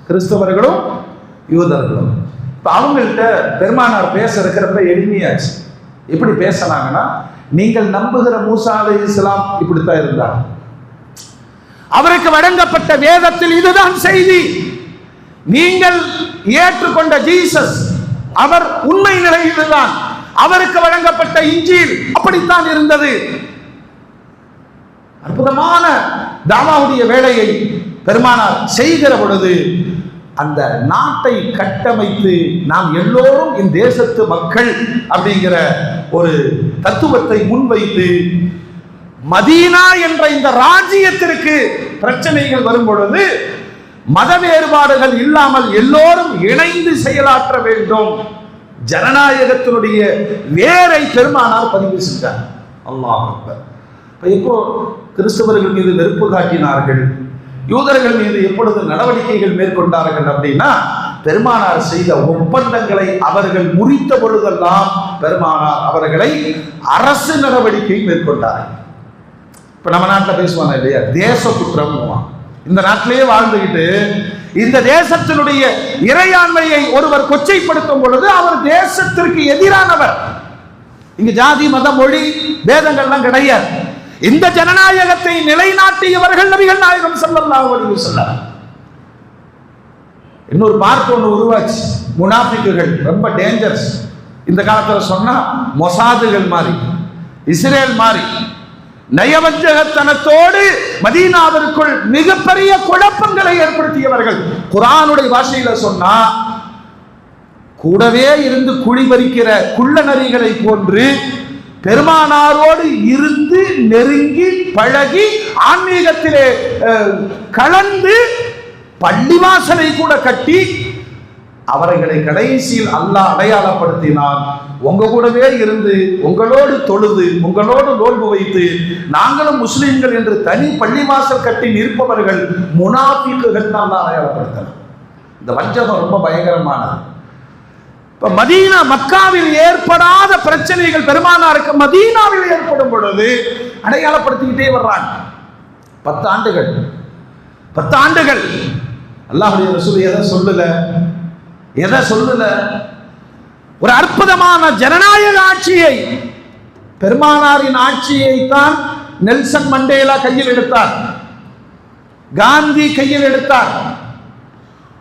கிறிஸ்தவர்களும் யூதர்களும். இப்ப அவங்கள்ட்ட பெருமானார் பேச இருக்கிறப்ப எளிமையாச்சு. எப்படி பேசினாங்கன்னா, நீங்கள் நம்புகிற மூசா அலைஹிஸ்ஸலாம் இப்படித்தான் இருந்தார், அவருக்கு வழங்கப்பட்ட வேதத்தில் இதுதான் செய்தி, நீங்கள் ஏற்றுக்கொண்ட ஜீசஸ் அவர் உண்மை நிலையில்தான், அவருக்கு வழங்கப்பட்ட இன்ஜீல் அப்படித்தான் இருந்தது, அற்புதமான தாவாவுடைய வேலையை பெருமானார் செய்கிற பொழுது அந்த நாட்டை கட்டமைத்து நாம் எல்லோரும் இந்த தேசத்து மக்கள் அப்படிங்கிற ஒரு தத்துவத்தை முன்வைத்து மதீனா என்ற இந்த ராஜ்யத்திற்கு பிரச்சனைகள் வரும் பொழுது மத வேறுபாடுகள் இல்லாமல் எல்லோரும் இணைந்து செயலாற்ற வேண்டும். ஜனநாயகத்தினுடைய வேரை பெருமானார் பதிவு செஞ்சார். அல்லாஹ் அக்பர். இப்போ கிறிஸ்தவர்கள் மீது வெறுப்பு காட்டினார்கள், யூதர்கள் மீது எப்பொழுது நடவடிக்கைகள் மேற்கொண்டார்கள் அப்படின்னா பெருமானார் செய்த ஒப்பந்தங்களை அவர்கள் முறித்த பொழுதெல்லாம் பெருமானார் அவர்களை அரசு நடவடிக்கை மேற்கொண்டார்கள். இப்ப நம்ம நாட்டில் பேசுவாங்க இல்லையா, தேச குற்றம். இந்த நாட்டிலேயே வாழ்ந்துகிட்டு இந்த தேசத்தினுடைய இறையாண்மையை ஒருவர் கொச்சைப்படுத்தும் பொழுது அவர் தேசத்திற்கு எதிரானவர். இங்க ஜாதி மத மொழி பேதங்கள்லாம் கிடையாது. இந்த ஜனநாயகத்தை நிலைநாட்டியவர்கள் நபிகள் நாயகம் ஸல்லல்லாஹு அலைஹி வஸல்லம். இன்னொரு பார்ட் ஒன்று உருவாச்சு, முனாஃபிக்குகள் ரொம்ப டேஞ்சர்ஸ். இந்த காலத்தில் சொன்னா மொசாதுகள் மாதிரி, இஸ்ரேல் மாதிரி நயவஞ்சகத்தனத்தோடு மதீனாவிற்குள் மிகப்பெரிய குழப்பங்களை ஏற்படுத்தியவர்கள். குர்ஆனுடைய பாஷையில சொன்னா கூடவே இருந்து குழிபறிக்கிற குள்ள நரிகளை போன்று பெருமானாரோடு இருந்து நெருங்கி பழகி ஆன்மீகத்திலே கலந்து பள்ளிவாசலை கூட கட்டி அவர்களை கடைசியில் அல்லாஹ் அடையாளப்படுத்தினான். உங்க கூடவே இருந்து உங்களோடு தொழுது உங்களோடு நோன்பு வைத்து நாங்களும் முஸ்லிம்கள் என்று தனி பள்ளிவாசல் கட்டி நிற்பவர்கள் முனாஃபிக்குகள் அல்லாஹ் அடையாளப்படுத்தினான். இந்த வஞ்சகம் ரொம்ப பயங்கரமானது. இப்ப மதீனா மக்காவில் ஏற்படாத பிரச்சனைகள் பெருமானாருக்கு மதீனாவில் ஏற்படும் பொழுது அடையாளப்படுத்திக்கிட்டே வர்றாங்க. 10 ஆண்டுகள் அல்லாஹ்வுடைய ரசூல் எதை சொல்லல ஒரு அற்புதமான ஜனநாயக ஆட்சியை, பெருமானாரின் ஆட்சியை தான் நெல்சன் மண்டேலா கையில் எடுத்தார், காந்தி கையில் எடுத்தார்,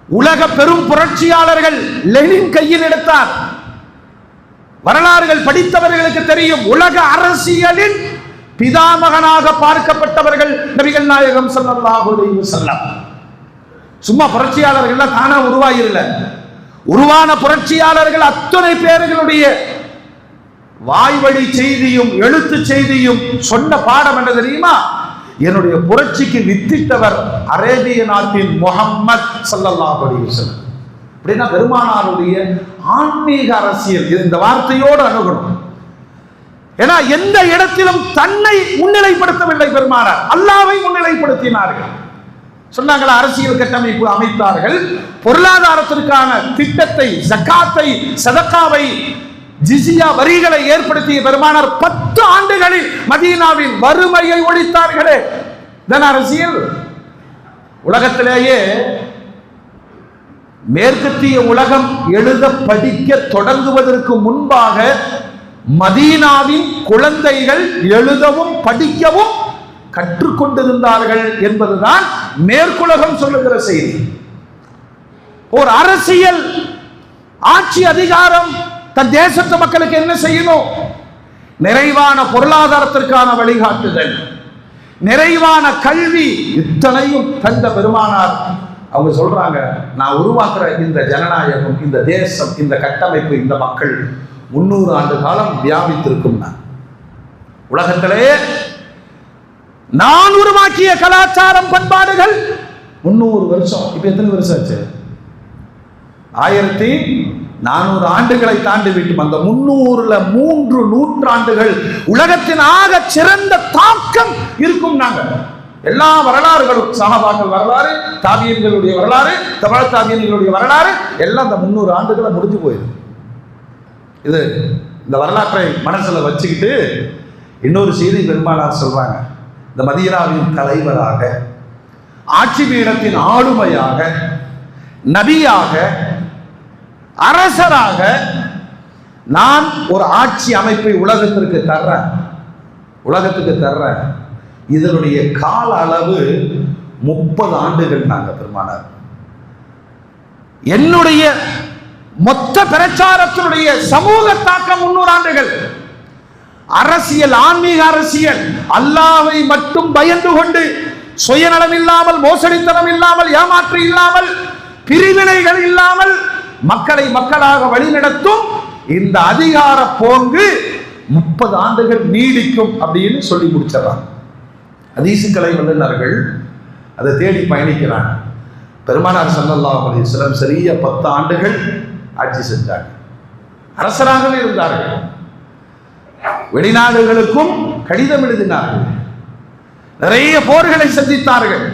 உலக பெரும் புரட்சியாளர்கள் லெனின் கையில் எடுத்தார். வரலாறுகள் படித்தவர்களுக்கு தெரியும், உலக அரசியலின் பிதாமகனாக பார்க்கப்பட்டவர்கள் நபிகள் நாயகம் ஸல்லல்லாஹு அலைஹி வஸல்லம். சும்மா புரட்சியாளர்கள் தானா உருவாயிரல, உருவான புரட்சியாளர்கள் அத்தனை பேர்களுடைய வாய்வழி செய்தியும் எழுத்து செய்தியும் சொன்ன பாடம் என்ன தெரியுமா? என்னுடைய புரட்சிக்கு வித்திட்டவர் அரேபிய நாட்டின் முஹம்மத் ஸல்லல்லாஹு அலைஹி வஸல்லம். அப்படின்னா பெருமானாருடைய ஆன்மீக அரசியல் இந்த வார்த்தையோடு அணுகணும். ஏன்னா எந்த இடத்திலும் தன்னை முன்னிலைப்படுத்தவில்லை பெருமானார், அல்லாஹ்வை முன்னிலைப்படுத்தினார்கள். சொன்னாங்களா, அரசியல் கட்டமைப்பு அமைத்தார்கள், பொருளாதாரத்திற்கான திட்டத்தை, ஜகாத்தை, சதகாவை, ஜிஸியா வரிகளை ஏற்படுத்திய பெருமானார் 10 ஆண்டுகளில் மதீனாவில் வறுமையை ஒழித்தார்களே. இதன் அரசியல். உலகத்திலேயே மேற்கத்திய உலகம் எழுத படிக்க தொடங்குவதற்கு முன்பாக மதீனாவின் குழந்தைகள் எழுதவும் படிக்கவும் கற்றுக்கொண்டிருந்தார்கள் என்பதுதான் மேற்குலகம் சொல்லுகிற செய்தி. ஒரு அரசியல் ஆட்சி அதிகாரம் தன் தேசத்து மக்களுக்கு என்ன செய்யணும்? நிறைவான பொருளாதாரத்திற்கான வழிகாட்டுதல், நிறைவான கல்வி, இத்தனையும் தந்த பெருமானார் அவங்க சொல்றாங்க, நான் உருவாக்குற இந்த ஜனநாயகம், இந்த தேசம், இந்த கட்டமைப்பு, இந்த மக்கள் 300 ஆண்டு காலம் வியாபித்திருக்கும். உலகத்திலே நான் உருவாக்கிய கலாச்சாரம் பண்பாடுகள் 300 வருஷம். இப்ப எத்தனை வருஷம் ஆச்சு? 1400 ஆண்டுகளை தாண்டி விட்டும். அந்த 300ல 3 நூற்றாண்டுகள் உலகத்தின் ஆக சிறந்த தாக்கம் இருக்கும். நாங்க எல்லா வரலாறுகளும், சஹாபாக்கள் வரலாறு, தாபியீன்களுடைய வரலாறு, தபஅத் தாபியீன்களுடைய வரலாறு எல்லாம் அந்த 300 ஆண்டுகளை முடிஞ்சு போயிருக்கு. இது இந்த வரலாற்றை மனசுல வச்சுக்கிட்டு இன்னொரு செய்தி பெருமானார் சொல்றாங்க, இந்த மதீனாவின் தலைவராக, ஆட்சி பீடத்தின் ஆளுமையாக, நபியாக, அரசராக நான் ஒரு ஆட்சி அமைப்பை உலகத்துக்கு தர்றேன். இதனுடைய கால அளவு 30 ஆண்டுகள். நாங்க பெருமானார் என்னுடைய மொத்த பிரச்சாரத்தினுடைய சமூக தாக்கம் 300 ஆண்டுகள். அரசியல், ஆன்மீக அரசியல். அல்லாஹ்வை மட்டும் பயந்து கொண்டு, சுயநலம் இல்லாமல், மோசடித்தனம் இல்லாமல், ஏமாற்று இல்லாமல், பிரிவினைகள் இல்லாமல் மக்களை மக்களாக வழிநடத்தும் இந்த அதிகார போங்கு 30 ஆண்டுகள் நீடிக்கும் அப்படின்னு சொல்லி முடிச்சிடறாங்க. ஹதீஸுக்கலை வல்லுநர்கள் அதை தேடி பயணிக்கிறாங்க. பெருமானார் ஸல்லல்லாஹு அலைஹி வஸல்லம் சரியா 10 ஆண்டுகள் ஆட்சி செஞ்சாங்க, அரசராகவே இருந்தார்கள். வெளிநாடுகளுக்கும் கடிதம் எழுதினார்கள், நிறைய போர்களை சந்தித்தார்கள்.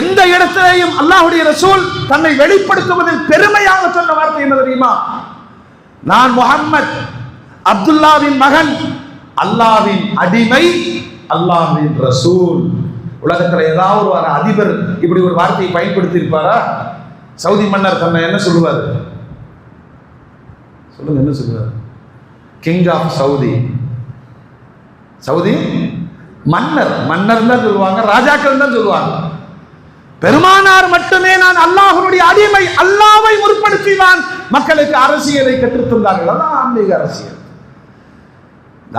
எந்த இடத்திலேயும் அல்லாஹ்வுடைய ரசூல் தன்னை வெளிப்படுத்துவதில் பெருமையாக சொன்ன வார்த்தை என்ன தெரியுமா? நான் முஹம்மத், அப்துல்லாவின் மகன், அல்லாஹ்வின் அடிமை, அல்லாஹ்வின் ரசூல். உலகத்தில் ஏதாவது ஒரு அதிபர் இப்படி ஒரு வார்த்தையை பயன்படுத்தி இருப்பாரா? சவுதி மன்னர் தன்னை என்ன சொல்லுவார்? சொல்லுங்க, என்ன சொல்லுவார்? King of Saudi. சவுதி மன்னர், மன்னர் தான் சொல்லுவாங்க, ராஜாக்கள் தான் சொல்லுவாங்க. பெருமானார் மட்டுமே நான் அல்லாஹ்வுடைய அடிமை, அல்லாஹ்வை முற்படுத்தி நான் மக்களுக்கு அரசியலை கற்றுத்தந்தார்கள். அதான் ஆன்மீக அரசியல்.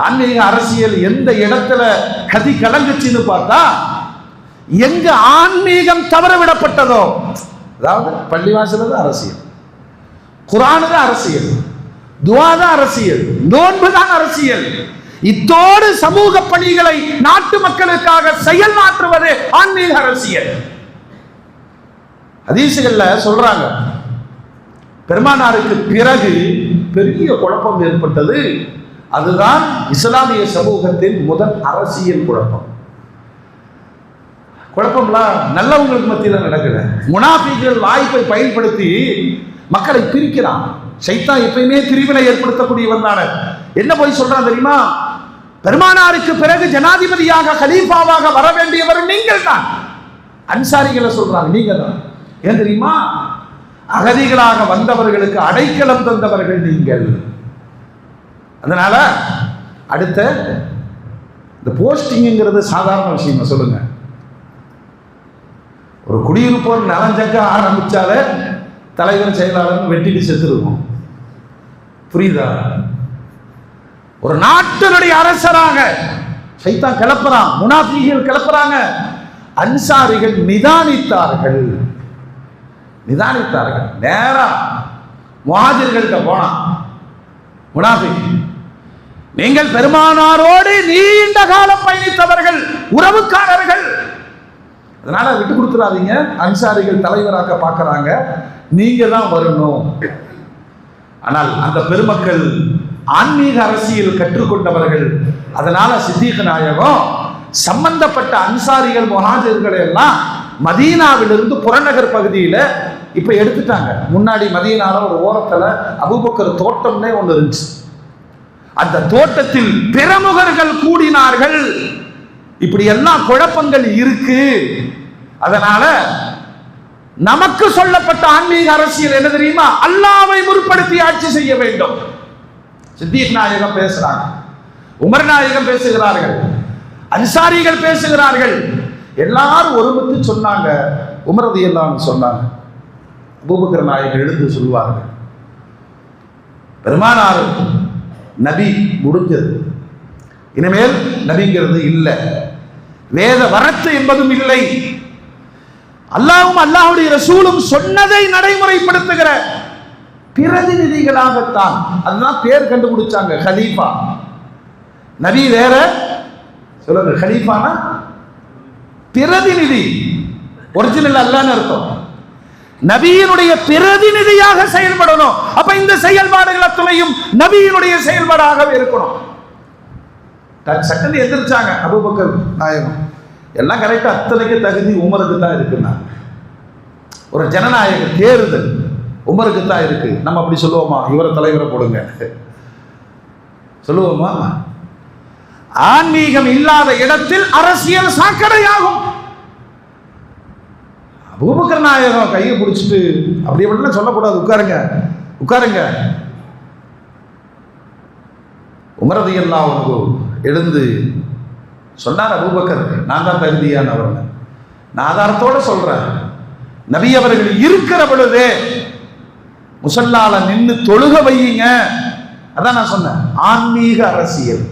ஆன்மீக அரசியல் எந்த இடத்துல கதி கலங்குச்சுன்னு பார்த்தா, எங்க ஆன்மீகம் தவறவிடப்பட்டதோ, அதாவது பள்ளிவாசல் தான் அரசியல், குர்ஆன் தான் அரசியல், துஆ தான் அரசியல், நோன்பு தான் அரசியல். இத்தோடு சமூக பணிகளை நாட்டு மக்களுக்காக செயல்மாற்றுவது ஆன்மீக அரசியல். ஹதீஸ்கள்ல சொல்றாங்க, பெருமானாருக்கு பிறகு பெரிய குழப்பம் ஏற்பட்டது. அதுதான் இஸ்லாமிய சமூகத்தின் முதல் அரசியல் குழப்பம். குழப்பம்லாம் நல்லவங்களுக்கு மத்தியில் நடக்கல. முனாஃபிக்குகள் வாய்ப்பை பயன்படுத்தி மக்களை பிரிக்கிறான். ஷைத்தான் எப்பயுமே பிரிவினை ஏற்படுத்தக்கூடியவன் தானே. என்ன போய் சொல்றான் தெரியுமா? பெருமானாருக்கு பிறகு ஜனாதிபதியாக, கலீஃபாவாக வர வேண்டியவர் நீங்கள் தான். அன்சாரிகளை சொல்றாங்க, நீங்க தான். ஏன் தெரியுமா? அகதிகளாக வந்தவர்களுக்கு அடைக்கலம் தந்தவர்கள் நீங்கள். அதனால அடுத்த இந்த போஸ்டிங்கிறது சாதாரண விஷயம். சொல்லுங்க, ஒரு குடியிருப்போர் நலஞ்சக்க ஆரம்பிச்சாலே தலைவர் செயலாளர் வெட்டிட்டு செத்துருவோம். புரியுதா? ஒரு நாட்டினுடைய அரசராக ஷைத்தான் கிளப்புறான், முனாஃபிகள் கிளப்புறாங்க. அன்சாரிகள் நிதானித்தார்கள். நேரா முஹாஜிர்கள்ட்ட போனான் முனாஃபிக். நீங்கள் பெருமானாரோடு நீண்ட காலம் பயணித்தவர்கள், உறவுக்காரர்கள், அதனால விட்டு கொடுத்துடாதீங்க. அன்சாரிகள் தலைவராக பார்க்கறாங்க, நீங்க தான் வரணும். ஆனால் அந்த பெருமக்கள் ஆன்மீக அரசியல் கற்றுக்கொண்டவர்கள். அதனால சித்திக் நாயகம் சம்பந்தப்பட்ட அன்சாரிகள், முஹாஜிர்கள் எல்லாம் மதீனாவிலிருந்து புறநகர் பகுதியில இப்ப எடுத்துட்டாங்க. முன்னாடி மதீனால ஒரு ஓரத்துல அபூபக்கர் தோட்டம்னே ஒண்ணு இருந்துச்சு. அந்த தோட்டத்தில் பிரமுகர்கள் கூடினார்கள். இப்படி எல்லாம் குழப்பங்கள் இருக்கு. அதனால நமக்கு சொல்லப்பட்ட ஆன்மீக அரசியல் என்ன தெரியுமா? அல்லாஹ்வை முற்படுத்தி ஆட்சி செய்ய வேண்டும். சித்திக் நாயகம் பேசுறாங்க, உமர் நாயகம் பேசுகிறார்கள், அன்சாரிகள் பேசுகிறார்கள். எல்லாரும் ஒருமித்து சொன்னாங்க. உமர் ரலியல்லாஹு அன்ஹு சொன்னாங்க, அபூபக்கர் நாயகம் எழுந்து சொல்வார்கள், பெருமானார் நபி முடிஞ்சது, இனிமேல் நபிங்கிறது இல்லை, வேத வரத்து என்பதும் இல்லை, அல்லாஹ்வும் அல்லாஹ்வுடைய ரசூலும் சொன்னதை நடைமுறைப்படுத்துகிற பிரதிநிதிகளாகத்தான். அதுதான் பேர் கண்டுபிடிச்சாங்க, கலீஃபா. நபி வேற, சொல்லுங்க, கலீஃபானா பிரதிநிதி, ஒரிஜினல் அல்லாஹ்னு அர்த்தம். நபியினுடைய பிரதிநிதியாக செயல்படணும். அப்ப இந்த செயல்பாடுகள் அத்தனையும் நபியினுடைய செயல்பாடாகவே இருக்கணும். சட்டத்தை எதிர்த்தாங்க அபூபக்கர் நாயகம். எல்லாம் கரெக்டா, அத்தனைக்கு தகுதி உமருக்கு தான் இருக்குன்னா. ஒரு ஜனநாயக தேர்தல் உமருக்கு தான் இருக்கு. நம்ம அப்படி சொல்லுவோமா? இவரை தலைவரை போடுங்க சொல்லுவோமா? ஆன்மீகம் இல்லாத இடத்தில் அரசியல் சாக்கடையாகும். அபூபக்கர் நாயகம் கையை பிடிச்சிட்டு அப்படி அப்படிலாம் சொல்லக்கூடாது, உட்காருங்க உட்காருங்க. உமர் ரலியல்லாஹு அன்ஹு எழுந்து சொன்னார், அபூபக்கர் நான் தான் தகுதியானவர். நான் ஆதாரத்தோட சொல்றேன், நபி அவர்கள் இருக்கிற பொழுதே முசல்லால நின்று தொழுக வையுங்க. அதான் நான் சொன்னேன், ஆன்மீக அரசியல்.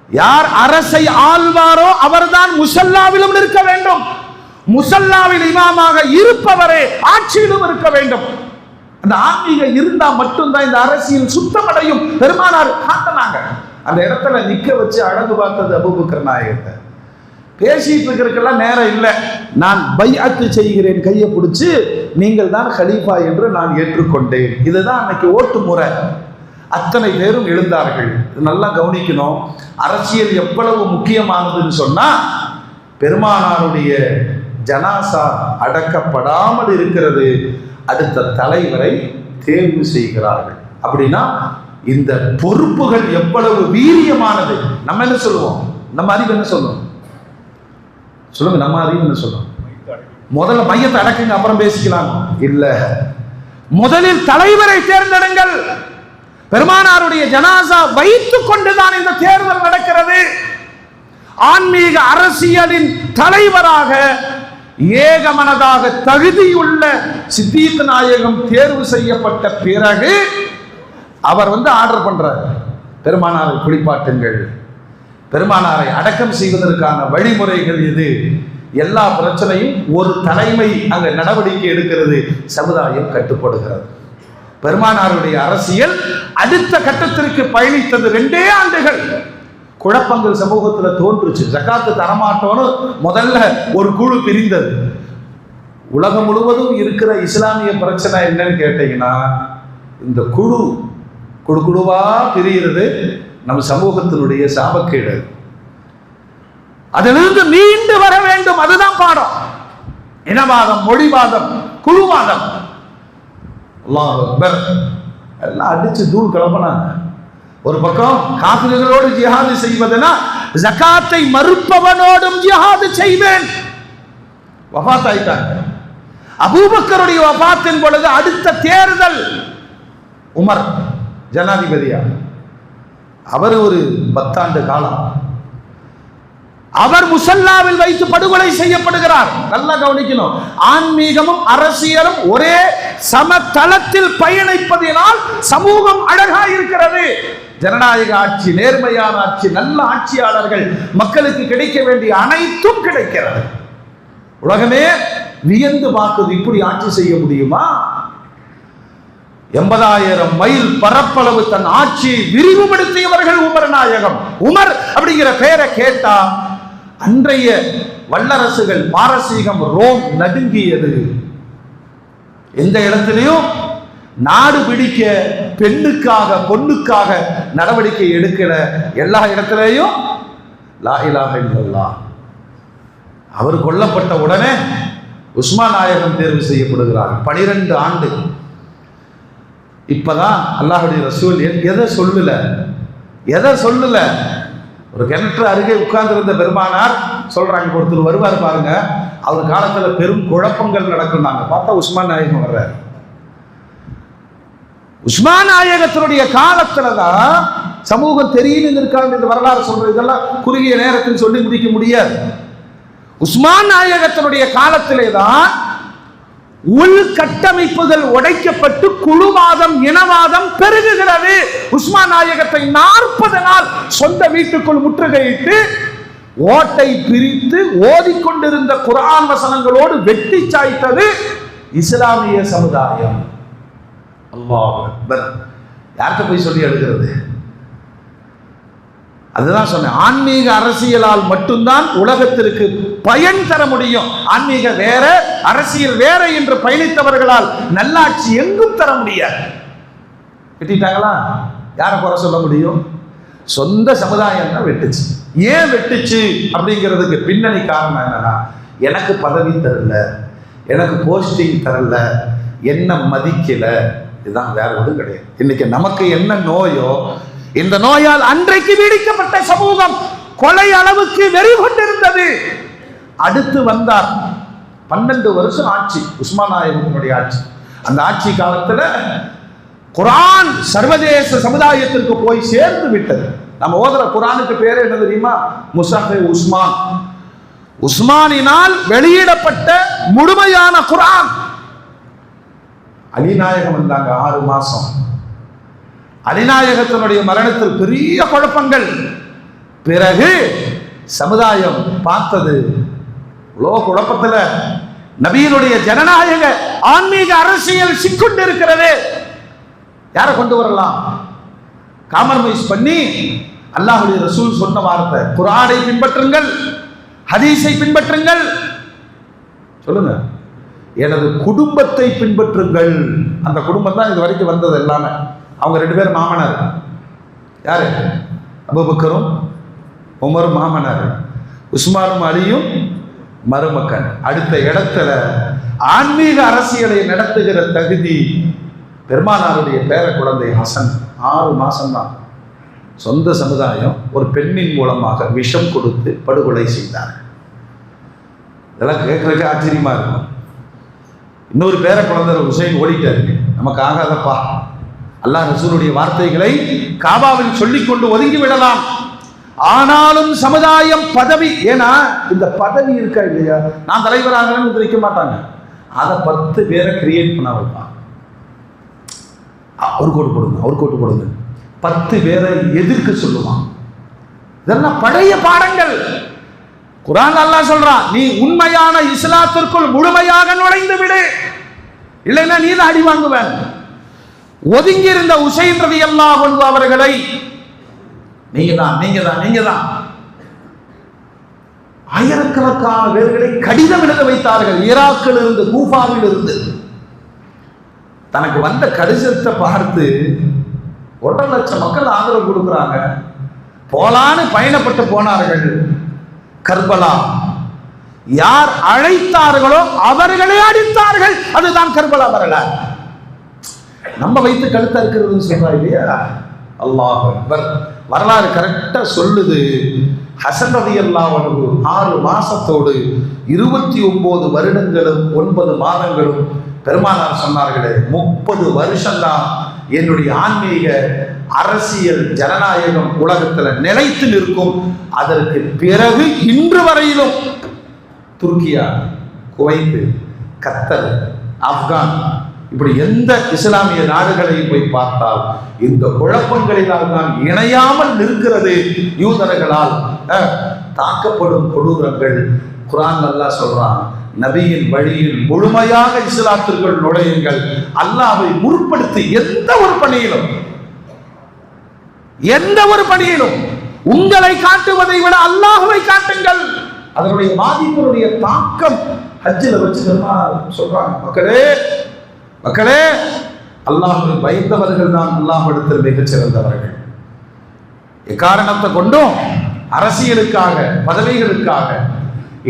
யார் அரசை ஆள்வாரோ அவர்தான் முசல்லாவிலும் இருக்க வேண்டும். முசல்லாவில் இமாமாக இருப்பவரே ஆட்சியிலும் இருக்க வேண்டும். அந்த ஆன்மீக இருந்தா மட்டும்தான் இந்த அரசியல் சுத்தமடையும். பெருமானார் காட்டினாங்க. அந்த இடத்துல நிக்க வச்சு அழகு பார்த்தது அபூபக்கர் நாயகத்தை. பேசிட்டு இருக்கிறதுக்கெல்லாம் நேரம் இல்லை. நான் பைஅத்து செய்கிறேன், கையை பிடிச்சு நீங்கள் தான் கலீஃபா என்று நான் ஏற்றுக்கொண்டேன். இதுதான் அன்னைக்கு ஓட்டு முறை. அத்தனை பேரும் எழுந்தார்கள். நல்லா கவனிக்கணும். அரசியல் எவ்வளவு முக்கியமானதுன்னு சொன்னா, பெருமானாருடைய ஜனாசா அடக்கப்படாமல் இருக்கிறது. அடுத்த தலைவரை தேர்வு செய்கிறார்கள். அப்படின்னா இந்த பொறுப்புகள் எவ்வளவு வீரியமானது. நம்ம என்ன சொல்லுவோம்? நம்ம அறிவு என்ன சொல்லுவோம்? சொல்லுங்க, நம்ம அறிவு என்ன சொல்லுவோம்? முதல்ல மையத்தை அடக்குங்க, அப்புறம் பேசிக்கலாம். இல்ல, முதலில் தலைவரை தேர்ந்தெடுங்கள். பெருமானாருடைய ஜனாசா வைத்துக் கொண்டுதான் இந்த தேர்தல் நடக்கிறது. ஆன்மீக அரசியலின் தலைவராக ஏகமனதாக தகுதியுள்ள சித்தீக் நாயகம் தேர்வு செய்யப்பட்ட பிறகு அவர் ஆர்டர் பண்றார், பெருமானாரை குளிப்பாட்டுங்கள், பெருமானாரை அடக்கம் செய்வதற்கான வழிமுறைகள் இது. எல்லா பிரச்சனையும் ஒரு தலைமை அங்க நடவடிக்கை எடுக்கிறது. சமுதாயம் கட்டுப்படுகிறது. பெருமானாருடைய அரசியல் அடுத்த கட்டத்திற்கு பயணித்தது 2 ஆண்டுகள். குழப்பங்கள் சமூகத்தில் தோன்றுச்சு. ஜக்காத்து தரமாட்டோன்னு முதல்ல ஒரு குழு பிரிந்தது. உலகம் முழுவதும் இருக்கிற இஸ்லாமிய பிரச்சனை என்னன்னு கேட்டீங்கன்னா, இந்த குழுவா பிரிகிறது நம்ம சமூகத்தினுடைய சாபக்கேடு. அதிலிருந்து மீண்டு வர வேண்டும். அதுதான் பாடம். இனவாதம், மொழிவாதம், குழுவாதம், எல்லாம் அடிச்சு தூள் கிளம்பினாங்க. ஒரு பக்கம் காபிர்களோடு ஜிஹாது செய்வதுனா, ஜகாத்தை மறுப்பவனோடும் ஜிஹாது செய்வேன். வஃபாத் ஆயிட்டாங்க. அபூபக்கருடைய வஃபாத்தின் பொழுது அடுத்த தேர்தல் உமர் ஜனாதிபதியா. அவர் ஒரு 10 ஆண்டு காலம் அவர் முசல்லாவில் வைத்து படுகொலை செய்யப்படுகிறார். நல்லா கவனிக்கணும். ஆன்மீகமும் அரசியலும் ஒரே சமதளத்தில் பயணிப்பதினால் சமூகம் அழகா இருக்கிறது. ஜனநாயக ஆட்சி, நேர்மையான ஆட்சி, நல்ல ஆட்சியாளர்கள், மக்களுக்கு கிடைக்க வேண்டிய அனைத்தும் கிடைக்கிறது. உலகமே வியந்து பார்க்குது, இப்படி ஆட்சி செய்ய முடியுமா? 80,000 மைல் பரப்பளவு தன் ஆட்சியை விரிவுபடுத்தியவர்கள் உமர் நாயகம். உமர் அப்படிங்கிற பெயரை கேட்டா அன்றைய வல்லரசுகள், பாரசீகம், ரோம் நடுங்கியது. எந்த இடத்திலையும் நாடு பிடிக்க பெண்ணுக்காக, பொண்ணுக்காக நடவடிக்கை எடுக்கிற எல்லா இடத்திலேயும் லா இலாஹ இல்லல்லாஹ். அவர் கொல்லப்பட்ட உடனே உஸ்மான் நாயகம் தேர்வு செய்யப்படுகிறார். 12 ஆண்டு. இப்பதான் அல்லாஹ்வுடைய ரசூல் எதை சொல்லல. ஒரு கிணற்று அருகே உட்கார்ந்திருந்த பெருமானார் சொல்றாங்க, ஒருத்தர் வருவார் பாருங்க, அவர் காலத்துல பெரும் குழப்பங்கள் நடக்கும். நாங்க பார்த்தா உஸ்மான் நாயகம் வர்றார். உஸ்மான் நாயகத்தினுடைய காலத்துலதான் சமூகம் தெரியும் இருக்காங்க. இந்த வரலாறு சொல்றது இதெல்லாம் குறுகிய நேரத்தில் சொல்லி முடிக்க முடியாது. உஸ்மான் நாயகத்தினுடைய காலத்திலே தான் உள்கட்டமைப்புகள் உடைக்கப்பட்டு குழுவாதம், இனவாதம் பெருகுகிறது. உஸ்மான் நாயகத்தை 40 நாள் சொந்த வீட்டுக்குள் முற்றுகையிட்டு ஓட்டை பிரித்து ஓதிக்கொண்டிருந்த குர்ஆன் வசனங்களோடு வெட்டி சாய்த்தது இஸ்லாமிய சமுதாயம். அல்லாஹ் அக்பர். யார்கிட்ட போய் சொல்லி எடுக்கிறது? அதுதான் சொன்னேன். ஆன்மீக அரசியலால் மட்டும்தான் உலகத்திற்கு பயன் தர முடியும். ஆன்மீக வேற, அரசியல் வேற என்று பயணித்தவர்களால் நல்லாட்சி எங்கும் தர முடியாது. வெட்டிட்டாங்களா? யாரை குறை சொல்ல முடியும்? சொந்த சமுதாயம் தான் வெட்டுச்சு. ஏன் வெட்டுச்சு அப்படிங்கிறதுக்கு பின்னணி காரணம் என்னன்னா, எனக்கு பதவி தரல, எனக்கு போஸ்டிங் தரல, என்ன மதிக்கல. இதுதான், வேற எதுவும் கிடையாது. இன்னைக்கு நமக்கு என்ன நோயோ, இந்த நோயால் அன்றைக்கு வீடிக்கப்பட்ட சமூகம் கொலை அளவுக்கு வெறி கொண்டிருந்தது. அடுத்து வந்தார் 12 வருஷம் ஆட்சி, உஸ்மான் நாயகத்தினுடைய ஆட்சி. அந்த ஆட்சி காலத்துல குர்ஆன் சர்வதேச சமுதாயத்திற்கு போய் சேர்ந்து விட்டது. நம்ம ஓதுற குர்ஆனுக்கு பேரு என்ன தெரியுமா? முஸஹஃப் உஸ்மான். உஸ்மானினால் வெளியிடப்பட்ட முழுமையான குர்ஆன். அலி நாயகம் வந்தாங்க 6 மாசம். அலிநாயகத்தினுடைய மரணத்தில் பெரிய குழப்பங்கள். பிறகு சமுதாயம் பார்த்தது, இவ்வளோ குழப்பத்துல நபியினுடைய ஜனநாயக ஆன்மீக அரசியல் சிக்கொண்டு இருக்கிறது, யாரை கொண்டு வரலாம்? காம்ப்ரமைஸ் பண்ணி அல்லாஹ்வுடைய ரசூல் சொன்ன வார்த்தை, குர்ஆனை பின்பற்றுங்கள், ஹதீஸை பின்பற்றுங்கள். சொல்லுங்க, எனது குடும்பத்தை பின்பற்றுங்கள். அந்த குடும்பம் தான் இது வரைக்கும் வந்தது எல்லாமே. அவங்க 2 பேரும் மாமனார். யாரு? அபூபக்கரும் உமரும் மாமனார், உஸ்மானும் அலியும் மருமக்கன். அடுத்த இடத்துல ஆன்மீக அரசியலை நடத்துகிற தகுதி பெருமானாருடைய பேர குழந்தை ஹசன். 6 மாசம்தான். சொந்த சமுதாயம் ஒரு பெண்ணின் மூலமாக விஷம் கொடுத்து படுகொலை செய்தார். இதெல்லாம் கேட்கறதுக்கு ஆச்சரியமா இருக்கும். இன்னொரு பேர குழந்தை ஹுசைன் ஓடிட்டாரு. நமக்கு ஆகாதப்பா, அல்லாஹ் ரசூலுடைய வார்த்தைகளை காபாவில் சொல்லிக்கொண்டு ஒதுங்கி விடலாம். ஆனாலும் சமுதாயம் பதவி, ஏன்னா இந்த பதவி இருக்கா இல்லையா, நான் தலைவராக நிற்க மாட்டாங்க, அதை 10 பேரை கிரியேட் பண்ண வைப்பான். அவர் கோட்டு போடுங்க, அவர் கோட்டு போடுங்க, 10 பேரை எதிர்க்க சொல்லுவான். இதெல்லாம் பழைய பாடங்கள். குர்ஆன் அல்லாஹ் சொல்றான், நீ உண்மையான இஸ்லாத்திற்குள் முழுமையாக நுழைந்து விடு, இல்லைன்னா நீ தான் அடி வாங்குவேன். ஒதுங்கி இருந்த உசைன் ரலியல்லாஹு அன்ஹு அவர்களை நீங்க தான் ஆயிரக்கணக்கான பேர்களை கடிதம் எழுத வைத்தார்கள். ஈராக்கில் இருந்து, கூஃபாவில் இருந்து. தனக்கு வந்த கடிதத்தை பார்த்து 1.5 லட்சம் மக்கள் ஆதரவு கொடுக்குறாங்க. போலான்னு பயணப்பட்டு போனார்கள் கர்பலா. யார் அழைத்தார்களோ அவர்களே அடித்தார்கள். அதுதான் கர்பலா வரலாறு. நம்ம வைத்து கழுத்தா இருக்கிறது சொல்றா இல்லையா? அல்லாஹ் அக்பர். வரலாறு கரெக்டா சொல்லுது. ஹசன் ரலியல்லாஹு அன்ஹு 6 மாசத்தோடு 29 வருடங்களும் 9 மாதங்களும் பெருமானார் சொன்னார்களே, 30 வருஷம்தான் என்னுடைய ஆன்மீக அரசியல் ஜனநாயகம் உலகத்தில் நிலைத்து நிற்கும். அதற்கு பிறகு இன்று வரையிலும் துருக்கியா, குவைத்து, கத்தர், ஆப்கான், இப்படி எந்த இஸ்லாமிய நாடுகளையும் போய் பார்த்தால் இந்த குழப்பங்களினால் தான் இணையாமல் நிற்கிறது. யூதர்களால் தாக்கப்படும் கொடூரங்கள். குர்ஆன் அல்லாஹ் சொல்றான், நபியின் வழியில் முழுமையாக இஸ்லாத்திற்குள் நுழையுங்கள். அல்லாஹ்வை முற்படுத்தி எந்த ஒரு பணியிலும் உங்களை காட்டுவதை விட அல்லாஹ்வை காட்டுங்கள். அதனுடைய பாதிப்பினுடைய தாக்கம் ஹஜ்ஜில் வச்சு சொல்றாங்க, மக்களே அல்லாஹ்வை பயந்தவர்கள் தான் அல்லாஹ்விடத்தில் மிகச் சிறந்தவர்கள். எக்காரணத்தை கொண்டும் அரசியலுக்காக, பதவிகளுக்காக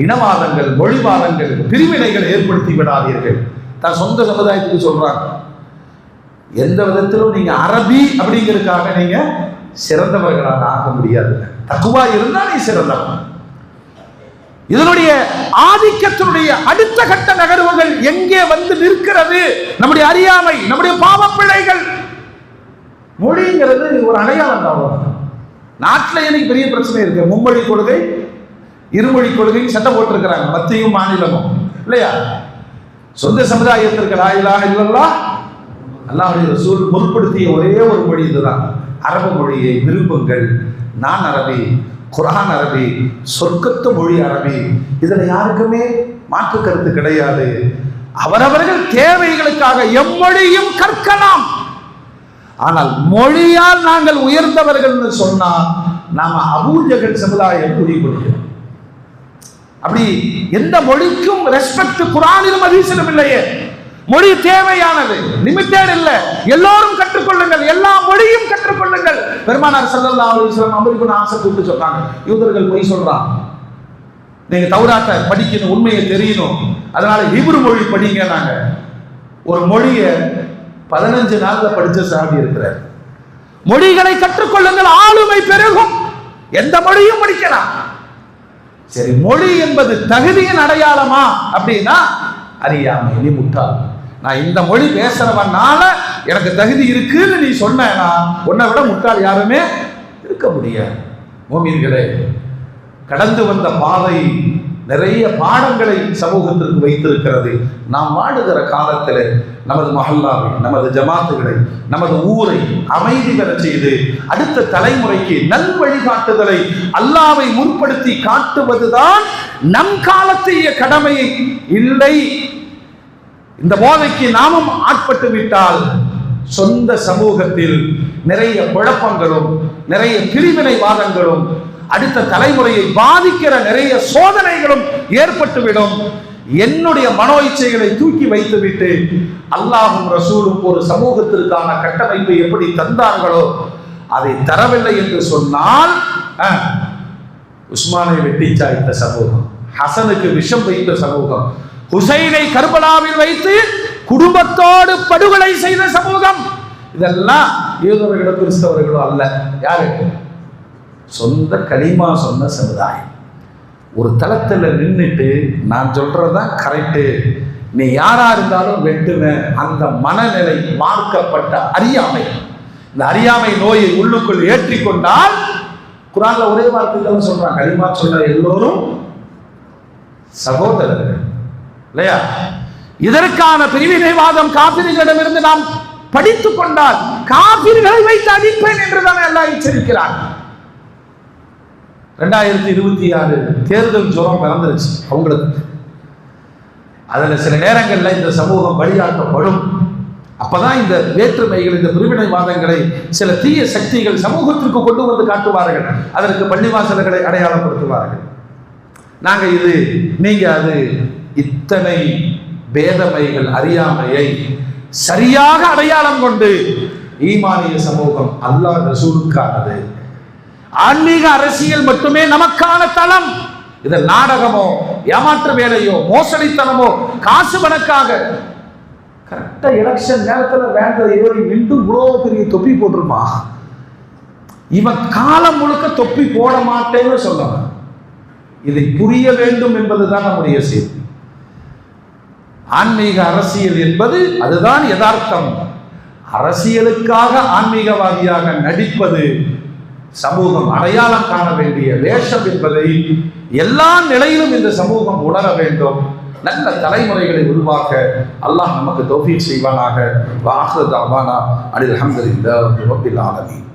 இனவாதங்கள், மொழிவாதங்கள், பிரிவினைகள் ஏற்படுத்தி விடாதீர்கள். தன் சொந்த சமுதாயத்துக்கு சொல்றாங்க, எந்த விதத்திலும் நீங்க அரபி அப்படிங்கிறதுக்காக நீங்க சிறந்தவர்களாக ஆக முடியாது. தக்குவா இருந்தா நீ சிறந்தவன். இதனுடைய ஆதிக்கத்தினுடைய அடுத்த கட்ட நகர்வுகள் எங்கே வந்து நிற்கிறது? நம்முடைய அறியாமை, நம்முடைய பாவப்பிழைகள். மொழிங்கிறது ஒரு அடையாளம் தான். நாட்டில் எனக்கு பெரிய பிரச்சனை இருக்கு. மும்மொழி கொள்கை, இருமொழி கொள்கை சட்டம் போட்டிருக்கிறாங்க மத்தியும் மாநிலமும், இல்லையா? சொந்த சமுதாயத்திற்கு லா இலாஹ இல்லல்லாஹ் அல்லாஹ்வுடைய ரசூல் முற்படுத்திய ஒரே ஒரு மொழி இதுதான். அரபு மொழியை விரும்புங்கள். நான் அரபி, குர்ஆன் அரபி, சொர்க்கத்து மொழி அரபி. இதுல யாருக்குமே மாற்று கருத்து கிடையாது. அவரவர்கள் தேவைகளுக்காக எம்மொழியும் கற்கலாம். ஆனால் மொழியால் நாங்கள் உயர்ந்தவர்கள் சொன்னா நாம அபூஜகல் சமுதாயம் முடிவு. அப்படி எந்த மொழிக்கும் ரெஸ்பெக்ட் குர்ஆனிலும் ஹதீஸிலும் இல்லையே. மொழி தேவையானது, லிமிட்டட் இல்லை. எல்லோரும் கற்றுக்கொள்ளுங்கள், எல்லா மொழியும் கற்றுக்கொள்ளுங்கள். பெருமானார் ஸல்லல்லாஹு அலைஹி வஸல்லம் அமெரிக்கன் ஆசை கூப்பிட்டு சொன்னாங்க, யூதர்கள் பொய் சொல்றான், நீங்க தௌராத்தை படிக்கணும், உண்மையை தெரியணும், அதனால ஹீப்ரு மொழி படிங்க. நாங்க ஒரு மொழியை 15 நாள்ல படிச்ச சாதி இருக்கிறார். மொழிகளை கற்றுக்கொள்ளுங்கள், ஆளுமை பெருகும். எந்த மொழியும் படிக்கலாம். சரி, மொழி என்பது தகுதியின் அடையாளமா அப்படின்னா அறியாமை, நீ முட்டாள். நான் இந்த மொழி பேசுறவனால எனக்கு தகுதி இருக்குன்னு நீ சொன்னா உன்னை விட முட்டாள் யாருமே இருக்க முடியாது. மோமீன்களே, கடந்து வந்த பாதை நிறைய பாடங்களை சமூகத்திற்கு வைத்திருக்கிறது. நாம் வாழுகிற காலத்தில் நமது மஹல்லாவை, நமது ஜமாத்துகளை, நமது ஊரை அமைதி பெற செய்து அடுத்த தலைமுறைக்கு நல் வழிகாட்டுதலை அல்லாஹ்வை முற்படுத்தி காட்டுவதுதான் நம் காலத்திய கடமையை. இல்லை இந்த போதைக்கு நாமும் ஆட்பட்டு விட்டால் சொந்த சமூகத்தில் நிறைய குழப்பங்களும் நிறைய பிரிவினைவாதங்களும் அடுத்த தலைமுறையை பாதிக்கிற நிறைய சோதனைகளும் ஏற்பட்டுவிடும். என்னுடைய மனோ இச்சைகளை தூக்கி வைத்துவிட்டு அல்லாஹும் ரசூலும் ஒரு சமூகத்திற்கான கட்டமைப்பை எப்படி தந்தார்களோ அதை தரவில்லை என்று சொன்னால் உஸ்மானை வெட்டி சாய்த்த சமூகம், ஹசனுக்கு விஷம் வைத்த சமூகம், ஹுசைனை கர்பலாவில் வைத்து குடும்பத்தோடு படுகொலை செய்த சமூகம், இதெல்லாம் யூதர்களோ கிறிஸ்தவர்களோ அல்ல. யாரு? சொந்த களிமா சொன்ன சமுதாயம். ஒரு தளத்தில் நின்றுட்டு நான் சொல்றதுதான் கரெக்டு, நீ யாரா இருந்தாலும் வெட்டுவேன், அந்த மனநிலை மார்க்கப்பட்ட அறியாமை. இந்த அறியாமை நோயை உள்ளுக்குள் ஏற்றிக்கொண்டால் குர்ஆன்ல ஒரே வார்த்தைகள் சொல்றாங்க, களிமா சொன்ன எல்லோரும் சகோதரர்கள் இல்லையா? இதற்கான பிரிவினைவாதம் காபிர்களிடமிருந்து நாம் படித்துக் கொண்டால் காபிர்களை வைத்து அடிப்பேன் என்றுதான் எல்லாம் எச்சரிக்கிறார். 2026 தேர்தல் ஜுரம் பிறந்துருச்சு அவங்களுக்கு. அதுல சில நேரங்களில் இந்த சமூகம் வழியாக்கப்படும். அப்பதான் இந்த வேற்றுமைகள், இந்த பிரிவினைவாதங்களை சில தீய சக்திகள் சமூகத்திற்கு கொண்டு வந்து காட்டுவார்கள். அதற்கு பள்ளிவாசல்களை அடையாளப்படுத்துவார்கள். நாங்க இது, நீங்க அது, இத்தனை பேதமைகள் அறியாமையை சரியாக அடையாளம் கொண்டு ஈமானிய சமூகம் அல்லாஹ் ரசூலுக்கானது, ஆன்மீக அரசியல் மட்டுமே நமக்கான தளம். இது நாடகமோ ஏமாற்று வேலையோ மோசடித்தனமோ காசு பணக்காக கரெக்டா எலெக்ஷன் நேரத்தில் வேண்ட ஏறி நின்று இவ்வளோ பெரிய தொப்பி போட்டிருப்பான், இவன் காலம் முழுக்க தொப்பி போட மாட்டேன்னு சொல்லணும். இதை புரிய வேண்டும் என்பதுதான் நம்முடைய செய்தி. ஆன்மீக அரசியல் என்பது அதுதான் யதார்த்தம். அரசியலுக்காக ஆன்மீகவாதியாக நடிப்பது சமூகம் அடையாளம் காண வேண்டிய வேஷம் என்பதை எல்லா நிலையிலும் இந்த சமூகம் உணர வேண்டும். நல்ல தலைமுறைகளை உருவாக்க அல்லாஹ் நமக்கு தௌஃபீக் செய்வானாக. வ ஆகிரு தஅவானா அனில் ஹம்துலில்லாஹி ரப்பில் ஆலமீன்.